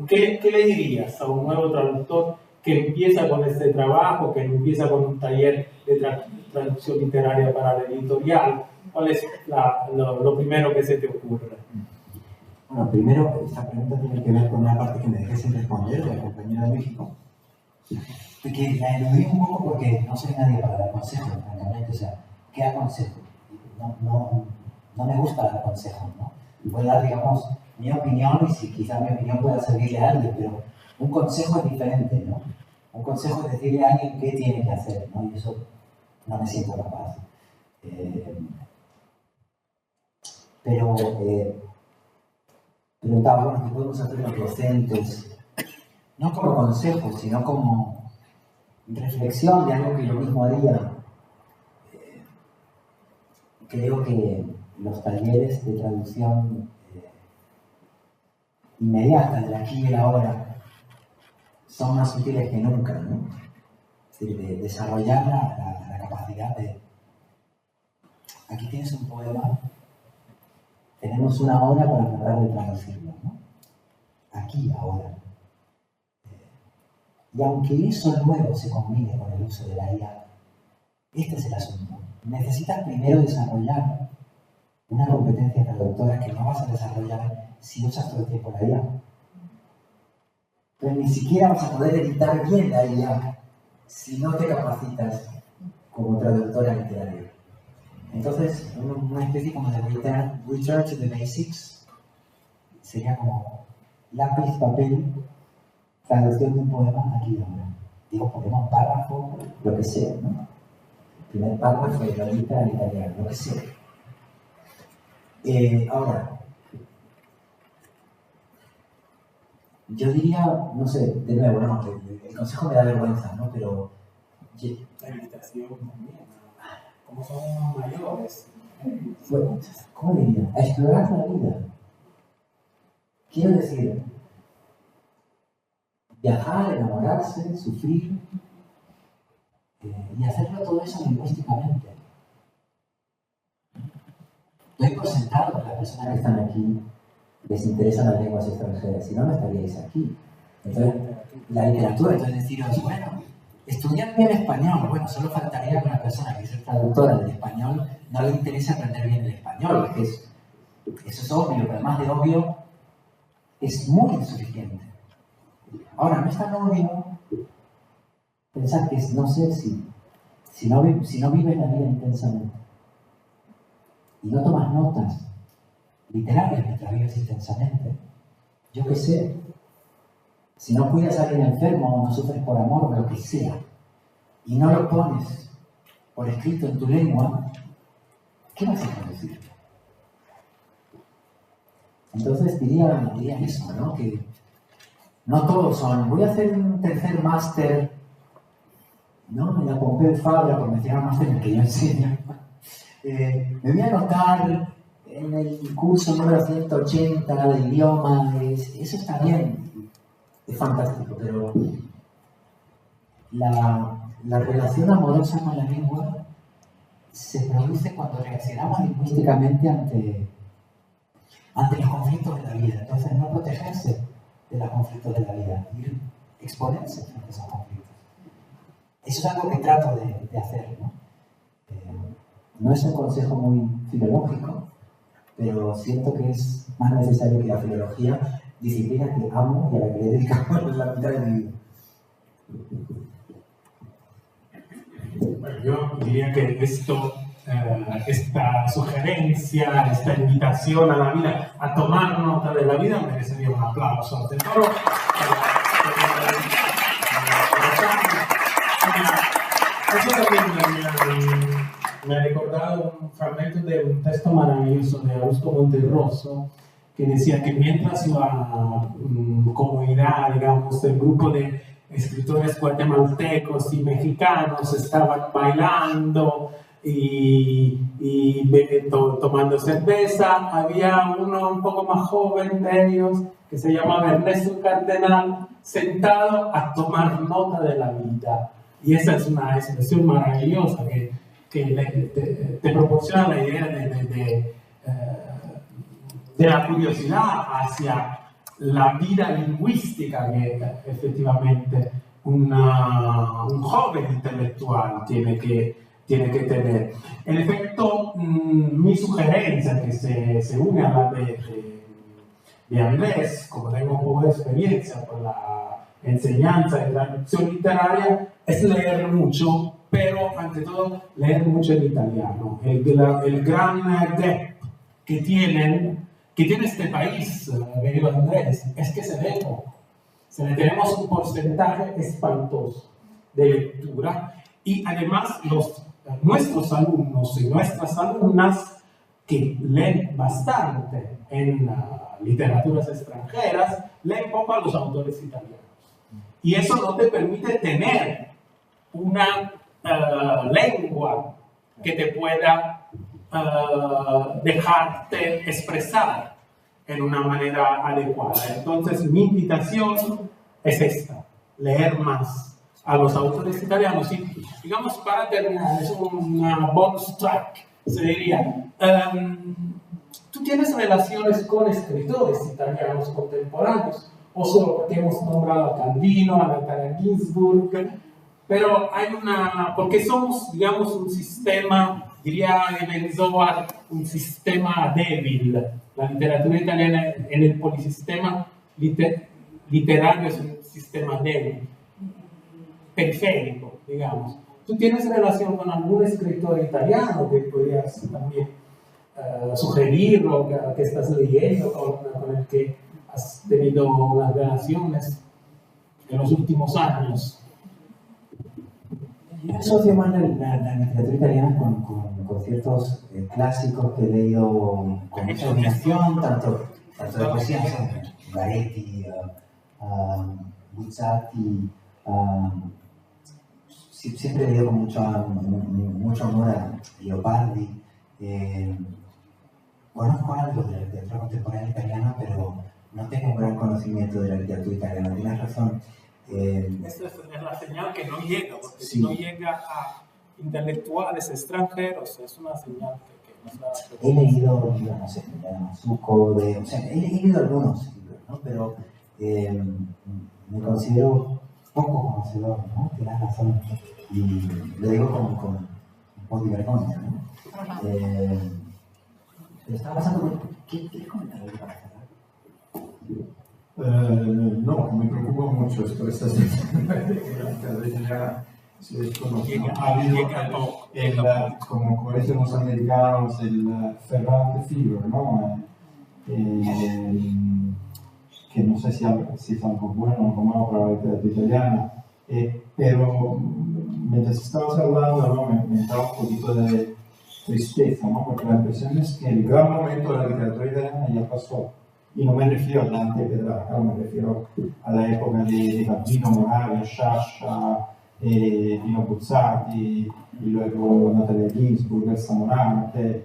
¿qué le dirías a un nuevo traductor que empieza con este trabajo, que empieza con un taller de traducción literaria para la editorial? ¿Cuál es lo primero que se te ocurre? Bueno, primero, esta pregunta tiene que ver con una parte que me dejé sin responder de la compañera de México, que la eludí un poco porque no soy nadie para dar consejos, francamente. O sea, ¿qué aconsejo? No me gusta dar consejos, ¿no? Voy a dar, digamos, mi opinión, y si quizá mi opinión pueda servirle a alguien, pero un consejo es diferente, ¿no? Un consejo es decirle a alguien qué tiene que hacer, ¿no? Y eso no me siento capaz. Preguntaba, bueno, ¿qué podemos hacer los docentes? No como consejos, sino como reflexión de algo que yo mismo haría. Creo que los talleres de traducción inmediata, del aquí y el ahora, son más útiles que nunca, ¿no? Es decir, de desarrollar la capacidad de... Aquí tienes un poema, tenemos una hora para tratar de traducirlo, ¿no? Aquí, ahora. Y aunque eso luego se combine con el uso de la IA, este es el asunto. Necesitas primero desarrollar una competencia traductora que no vas a desarrollar si usas todo el tiempo la IA. Pero ni siquiera vas a poder editar bien la IA si no te capacitas como traductora literaria. Entonces, una especie como de return to the basics sería como lápiz, papel, traducción de un poema aquí y ahora. Digo, poema, un párrafo, lo que sea, ¿no? El primer párrafo de la lista al italiano, lo que sea. Ahora, yo diría, no sé, de nuevo, no, el consejo me da vergüenza, ¿no? Pero... La invitación también, como somos mayores. ¿Cómo diría? A explorar la vida. Quiero decir, viajar, enamorarse, sufrir, y hacerlo todo eso lingüísticamente. Doy por sentado que las personas que están aquí les interesan las lenguas extranjeras, si no, no estaríais aquí. Entonces, la literatura, entonces deciros, bueno, estudiar bien español, bueno, solo faltaría que una persona que es traductora del español no le interese aprender bien el español, que eso es obvio, pero además de obvio, es muy insuficiente. Ahora, no es tan obvio pensar que, no sé, si no vives la vida intensamente y no tomas notas literarias mientras vives intensamente, yo qué sé, si no cuidas a alguien enfermo o no sufres por amor o lo que sea, y no lo pones por escrito en tu lengua, ¿qué vas a producir? Entonces diría eso, ¿no? Que no todos son, voy a hacer un tercer máster, ¿no? En la Pompeu Fabra, por mencionar máster en el que yo enseño. Me voy a anotar en el curso número 180 de idioma, eso está bien, es fantástico, pero la relación amorosa con la lengua se produce cuando reaccionamos lingüísticamente ante los conflictos de la vida. Entonces, no protegerse de los conflictos de la vida, ir exponerse frente a esos conflictos. Eso es algo que trato de hacer, ¿no? No es un consejo muy filológico, pero siento que es más necesario que la filología, disciplina que amo y a la que le he dedicado la mitad de mi vida. Bueno, yo diría que esta sugerencia, esta invitación a la vida, a tomar nota de la vida, merecería un aplauso ante todo. Eso también me ha recordado un fragmento de un texto maravilloso de Augusto Monterroso, que decía que mientras la comunidad, digamos, el grupo de escritores guatemaltecos y mexicanos estaban bailando tomando cerveza. Había uno un poco más joven de ellos que se llamaba Ernesto Cardenal, sentado a tomar nota de la vida. Y esa es una expresión maravillosa que te proporciona la idea de la curiosidad hacia la vida lingüística que efectivamente un joven intelectual tiene que tener. En efecto, mi sugerencia, que se une a la de Andrés, como tengo un poco de experiencia con la enseñanza y traducción literaria, es leer mucho, pero ante todo leer mucho en italiano. El gran gap que tiene este país, querido Andrés, es que se lee poco. Tenemos un porcentaje espantoso de lectura y además nuestros alumnos y nuestras alumnas que leen bastante en literaturas extranjeras, leen poco a los autores italianos. Y eso no te permite tener una lengua que te pueda dejarte expresar en una manera adecuada. Entonces, mi invitación es esta: leer más a los autores italianos. Y, digamos, para terminar, es una bonus track, se diría. ¿Tú tienes relaciones con escritores italianos contemporáneos? O solo porque hemos nombrado a Calvino, a Natalia Ginsburg, pero hay porque somos, digamos, un sistema, diría Benzoar, un sistema débil. La literatura italiana en el polisistema literario es un sistema débil, periférico, digamos. ¿Tú tienes relación con algún escritor italiano que podrías también sugerir o que estás leyendo, con el que has tenido unas relaciones en los últimos años? Yo asocio más la literatura italiana con ciertos clásicos que he leído con mucha admiración, tanto de poesía, Baretti, Buzzati. Siempre he leído con mucho amor a Leopardi. Conozco algo de la literatura contemporánea italiana, pero no tengo un gran conocimiento de la literatura italiana. Tienes razón. Esta es la señal que no llega, porque si no llega a intelectuales extranjeros, es una señal que nos da. He leído libros, no sé, de Zucco, he leído algunos libros, ¿no? Pero me considero poco conocedor, ¿no? Tienes razón. Y lo digo con un poco de vergüenza, ¿no? Pero estaba pasando, ¿quieres comentar algo para cerrar? No, me preocupa mucho esto, estas ya se desconoce. Ha habido, como dicen los americanos, el Ferrante Fever, ¿no? Que no sé si es algo bueno o malo para la literatura italiana, pero mientras estabas hablando, ¿no? me daba un poquito de tristeza, ¿no? Porque la impresión es que el gran momento de la literatura italiana ya pasó. Y no me refiero a Dante Petrarca, me refiero a la época de Gabino Moravia, Sciascia, Dino Buzzati, y luego Natalia Ginsburg, Elsa Morante.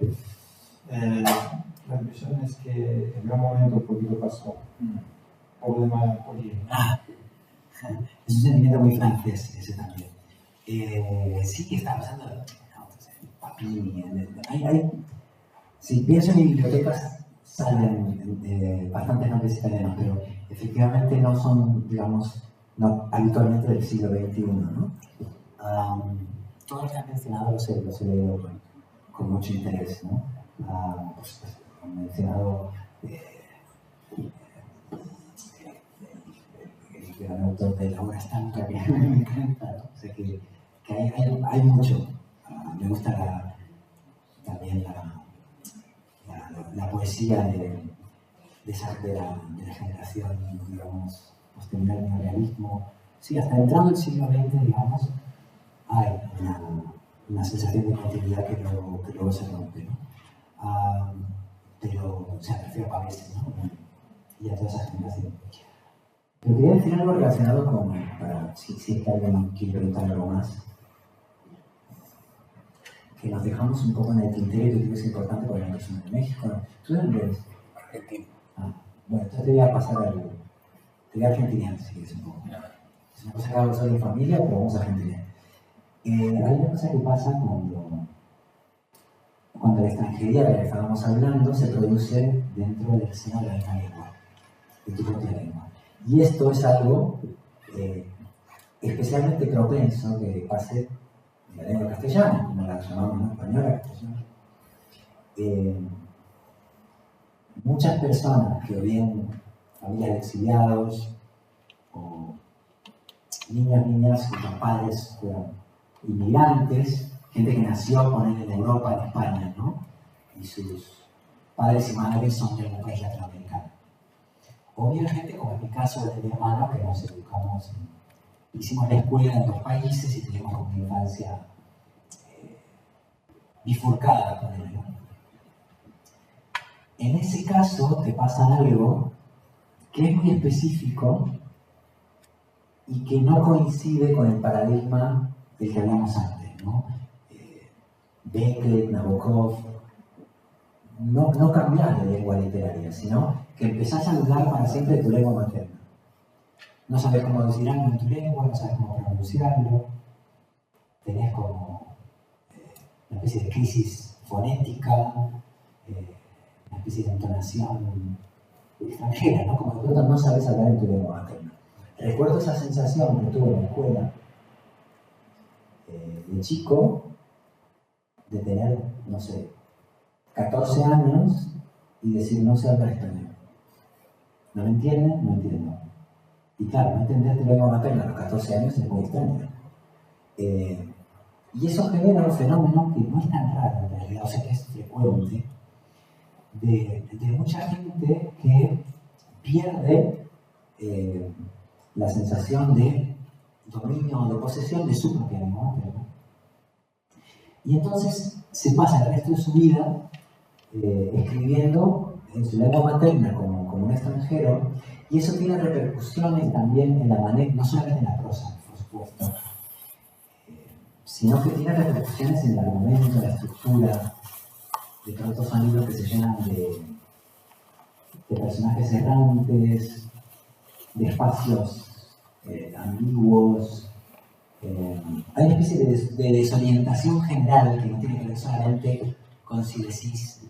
La impresión es que el gran momento un poquito pasó. Problema político. Es un sentimiento muy francés ese también. Sí que está pasando, Papini. Si pienso en bibliotecas, salen bastantes nombres italianos, pero efectivamente no son, digamos, habitualmente del siglo XXI, ¿no? Todos los que has mencionado los he leído con mucho interés, ¿no? Pues, han mencionado el gran autor de la obra estanca, que me encanta, ¿no? O sea que hay mucho. Me gusta también la poesía de la generación, digamos, posterior al neorrealismo. Sí, hasta entrando el siglo XX, digamos, hay una sensación de continuidad que luego se rompe, ¿no? Pero, o sea, prefiero a veces, ¿no? Y a toda esa generación. Pero quería decir algo relacionado con, si es que alguien quiere preguntar algo más. que nos dejamos un poco en el tintero y que creo que es importante porque hay una persona de México. ¿Tú de dónde eres? Argentina. Ah, bueno, entonces te voy a pasar algo. Te voy a argentinar si quieres un poco. Es una cosa que hago solo en familia, pero vamos a argentinar. Hay una cosa que pasa cuando la extranjería de la que estábamos hablando se produce dentro del seno de la misma lengua, de tu propia lengua. Y esto es algo especialmente propenso que pase en la lengua castellana, como la llamamos, ¿no? Española, castellana. Muchas personas que vienen familias de exiliados o niñas cuyos padres fueron inmigrantes, gente que nació con él en Europa, en España, ¿no? Y sus padres y madres son de un país latinoamericano. O bien gente, como en mi caso de mi hermano, que nos educamos, hicimos la escuela en dos países y tuvimos una infancia bifurcada con él, ¿no? En ese caso te pasa algo que es muy específico y que no coincide con el paradigma del que hablamos antes, ¿no? Beckett, Nabokov, no cambiar de lengua literaria, sino que empezás a dudar para siempre de tu lengua materna. No sabes cómo decir algo en tu lengua, no sabes cómo pronunciarlo, tenés como una especie de crisis fonética, una especie de entonación extranjera, ¿no? Como de pronto no sabes hablar en tu lengua materna. Recuerdo esa sensación que tuve en la escuela de chico, de tener, no sé, 14 años y decir no sé hablar español. ¿No me entienden? No entiendo. Y claro, no entender tu lengua materna a los 14 años es muy extraño. Y eso genera un fenómeno que no es tan raro en realidad, o sea que es frecuente, de mucha gente que pierde la sensación de dominio o de posesión de su propia lengua materna. Y entonces se pasa el resto de su vida escribiendo en su lengua materna como un extranjero, y eso tiene repercusiones también en la manera, no solamente en la prosa, por supuesto, sino que tiene repercusiones en el argumento, en la estructura. De pronto son libros que se llenan de personajes errantes, de espacios ambiguos. Hay una especie de desorientación general que no tiene que ver solamente con si decís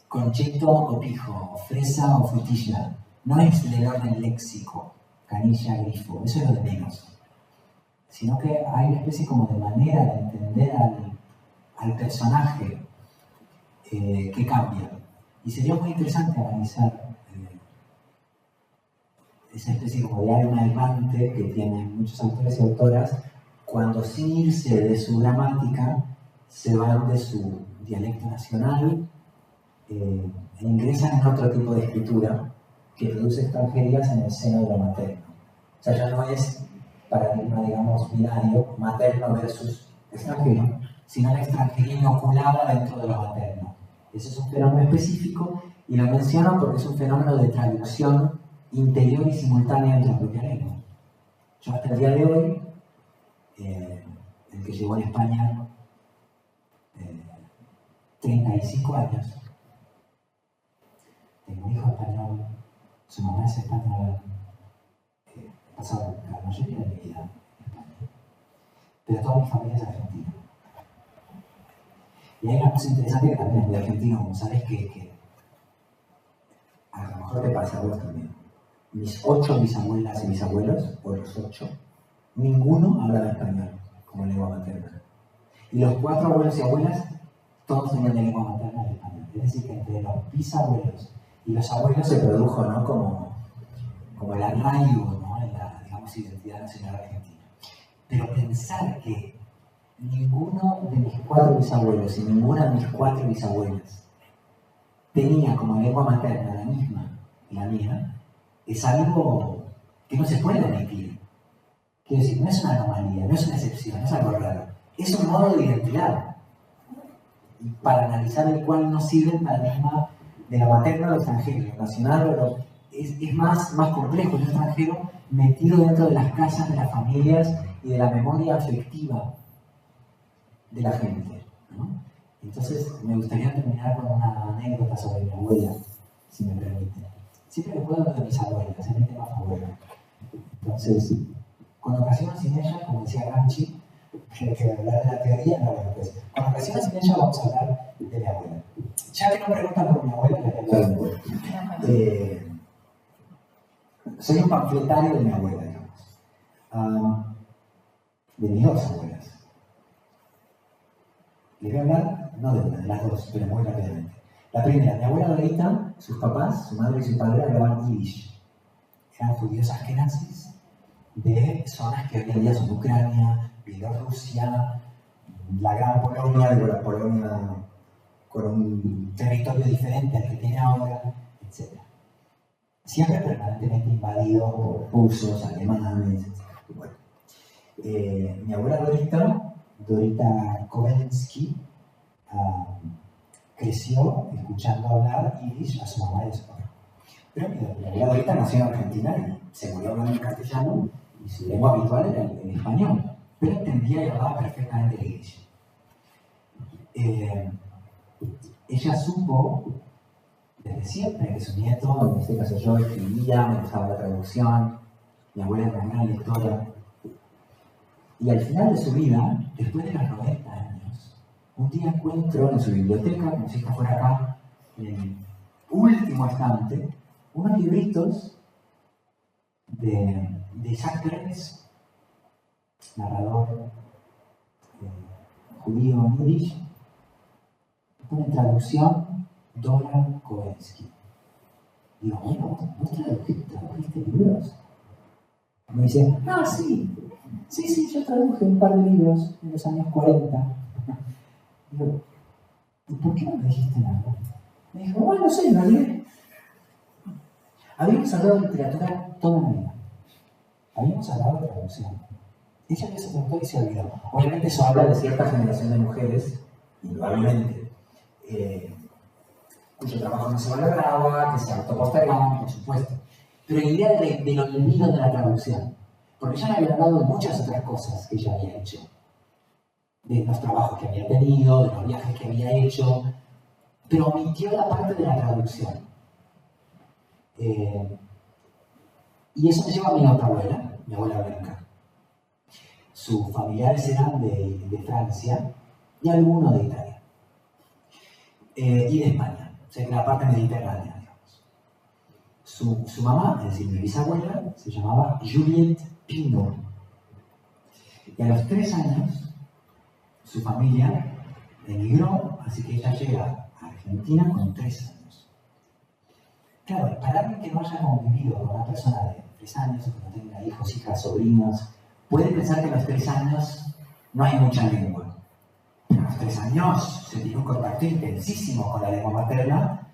concheto o pijo, fresa o frutilla. No es del orden léxico, canilla, grifo, eso es lo de menos. Sino que hay una especie como de manera de entender al personaje que cambia. Y sería muy interesante analizar esa especie como de alma errante que tienen muchos autores y autoras cuando sin irse de su gramática se van de su dialecto nacional e ingresan en otro tipo de escritura que produce extranjerías en el seno de lo materno. O sea, ya no es paradigma, digamos, binario, materno versus extranjero, sino la extranjería inoculada dentro de lo materno. Ese es un fenómeno específico y lo menciono porque es un fenómeno de traducción interior y simultánea de la propia lengua. Yo hasta el día de hoy, el que llegó en España 35 años, tengo un hijo español, su mamá es española, he pasado la mayoría de mi vida en España, pero toda mi familia es argentina. Y hay una cosa interesante que también es muy argentino, como sabes que a lo mejor te pasa a vos también. Mis 8 bisabuelas y bisabuelos, o los 8, ninguno hablaba español como lengua materna. Y los 4 abuelos y abuelas, todos tenían de lengua materna el español. Es decir, que entre los bisabuelos y los abuelos se produjo, ¿no? como el arraigo, ¿no? En la, digamos, identidad nacional argentina. Pero pensar que ninguno de mis 4 bisabuelos y ninguna de mis 4 bisabuelas tenía como lengua materna la misma que la mía, es algo que no se puede omitir. Quiero decir, no es una anomalía, no es una excepción, no es algo raro. Es un modo de identidad. Y para analizar el cual no sirve el paradigma de lo materno a lo extranjero, lo nacional es más complejo, el extranjero metido dentro de las casas de las familias y de la memoria afectiva de la gente, ¿no? Entonces, me gustaría terminar con una anécdota sobre mi abuela, si me permite. Siempre que puedo hablo de mis abuelas, es mi tema favorito. Entonces, con ocasiones sin ella, como decía Gramsci, que hablar de la teoría, no, bueno, pues, con ocasiones sin ella vamos a hablar de mi abuela. Ya que no preguntan por mi abuela, les voy a hablar de mi abuela. Soy un panfletario de mi abuela, digamos. De mis dos abuelas. Les voy a hablar, no de una, de las dos, pero muy rápidamente. La primera, mi abuela Dorita, sus papás, su madre y su padre hablaban yiddish. Eran judíos askenazis de zonas que hoy en día son Ucrania, Bielorrusia, la Gran Polonia, digo la Polonia con un territorio diferente al que tiene ahora, etc. Siempre permanentemente invadido por rusos, alemanes, etc. Bueno, mi abuela Dorita Kovensky, creció escuchando hablar yiddish a su mamá y a su papá. Pero mi abuela Dorita nació en Argentina y se murió hablando en castellano y su lengua habitual era el español, pero entendía y hablaba perfectamente el yiddish. Ella supo desde siempre que su nieto, en este caso yo, escribía, me gustaba la traducción, mi abuela era una gran lectora. Y al final de su vida, después de los 90 años, un día encuentro en su biblioteca, como si esto fuera acá, en el último estante, unos libritos de Isaac Peretz, narrador judío en yiddish, con traducción Dora Kovensky. Digo, bueno, ¿vos tradujiste libros? Me dice, sí, yo traduje un par de libros en los años 40. Digo, ¿y por qué no me dijiste nada? Me dijo, bueno, no sé, en realidad. Habíamos hablado de literatura toda la vida. Habíamos hablado de traducción. Ella me se preguntó y se olvidó. Obviamente eso habla de cierta generación de mujeres, indudablemente, cuyo trabajo no se valoraba, que se autopostergaban, por supuesto. Pero la idea del olvido de la traducción, porque ella me había hablado de muchas otras cosas que ella había hecho, de los trabajos que había tenido, de los viajes que había hecho, pero omitió la parte de la traducción. Y eso me lleva a mi otra abuela, mi abuela Blanca. Sus familiares eran de Francia y algunos de Italia. Y de España, o sea, de la parte mediterránea, digamos. Su mamá, es decir, mi bisabuela, se llamaba Juliette Pinot. Y a los 3 años, su familia emigró, así que ella llega a Argentina con 3 años. Claro, para alguien que no haya convivido con una persona de 3 años, o que no tenga hijos, hijas, sobrinos, puede pensar que a los 3 años no hay mucha lengua. Pero a los 3 años se tiene un contacto intensísimo con la lengua materna.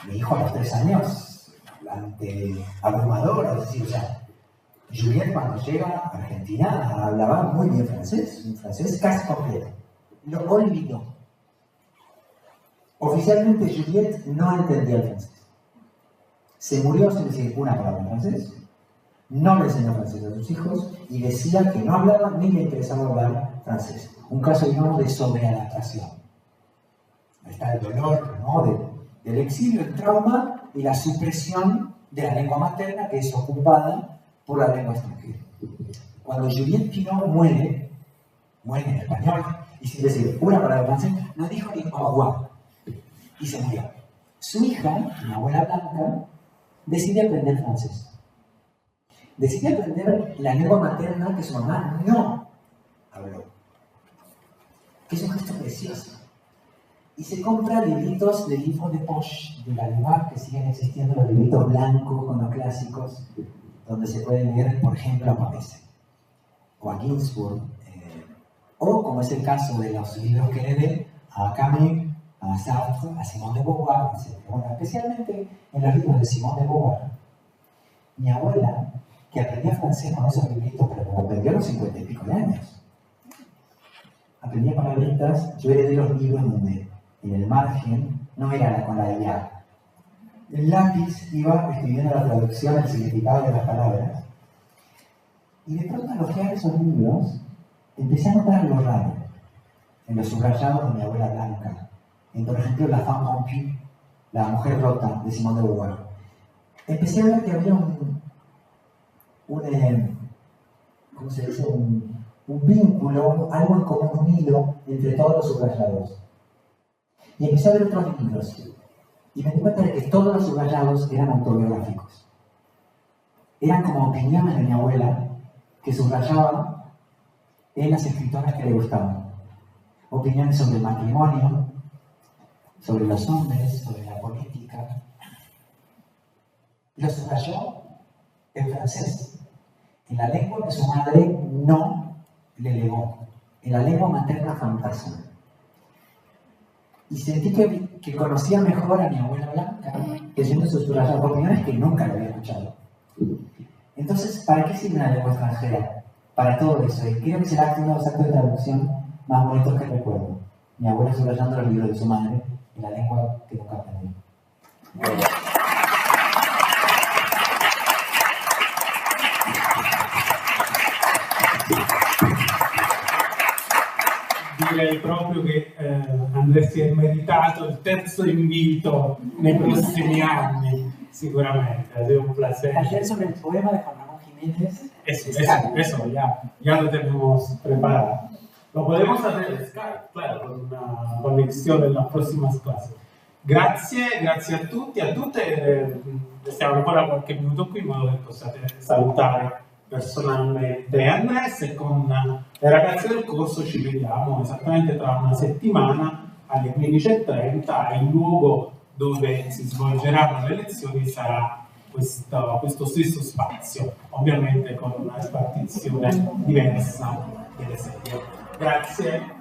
Mi hijo a los 3 años, hablante abrumador, es decir, o sea, Juliette cuando llega a Argentina hablaba muy bien francés, un francés casi completo. Lo olvidó. Oficialmente Juliette no entendía el francés. Se murió sin decir una palabra en francés, no le enseñó francés a sus hijos y decía que no hablaba ni le interesaba hablar francés. Un caso, digamos, de sobreadaptación. Ahí está el dolor, ¿no? del exilio, el trauma y la supresión de la lengua materna que es ocupada por la lengua extranjera. Cuando Juliette Pinot muere en español y sin decir una palabra en francés, no dijo ni au revoir y se murió. Su hija, mi abuela Blanca, decide aprender francés. Decide aprender la lengua materna que su mamá no habló. Que es un gesto precioso. Y se compra libritos de livres de poche de Gallimard, que siguen existiendo, los libritos blancos con los clásicos, donde se puede leer, por ejemplo, a Pavese o a Ginsburg, o como es el caso de los libros que heredé, a Camus, a Sartre, a Simone de Beauvoir, etc. Bueno, especialmente en los libros de Simone de Beauvoir, mi abuela, que aprendía francés con esos libritos, pero lo aprendió a los 50 y pico de años. Aprendía palabritas, yo heredé los libros donde en el margen no era con la IA. El lápiz iba escribiendo la traducción, el significado de las palabras. Y de pronto al hojear esos libros, empecé a notar algo raro. en los subrayados de mi abuela blanca, en por ejemplo La Femme Rompue, La Mujer Rota de Simone de Beauvoir. Empecé a ver que había ¿cómo se dice? Un vínculo, algo en común, un hilo entre todos los subrayados. Y empecé a ver otros libros. Y me di cuenta de que todos los subrayados eran autobiográficos. Eran como opiniones de mi abuela que subrayaba en las escritoras que le gustaban. Opiniones sobre el matrimonio, sobre los hombres, sobre la política. Lo subrayó en francés, en la lengua que su madre no le legó, en la lengua materna fantasma. Y sentí que conocía mejor a mi abuela blanca, leyendo sus subrayados, opiniones que nunca lo había escuchado. Entonces, ¿para qué sirve una lengua extranjera? Para todo eso. Y creo que será uno de los actos de traducción más bonitos que recuerdo. Mi abuela subrayando los libros de su madre en la lengua que nunca aprendí. Direi proprio che Andrea si è meritato il terzo invito nei prossimi anni, sicuramente. Ha sido un placer. Ayer sobre el poema de Juan Ramón Jiménez. Eso ya lo tenemos preparado. Lo podemos hacer en Skype, claro, con una conexión en las próximas clases. Grazie a tutti, a tutte. Restiamo ancora qualche minuto qui in modo che possiate salutare personalmente Andres, e con le ragazze del corso ci vediamo esattamente tra una settimana alle 15:30. Il luogo dove si svolgeranno le lezioni sarà questo stesso spazio, ovviamente con una spartizione diversa delle sedie. Grazie.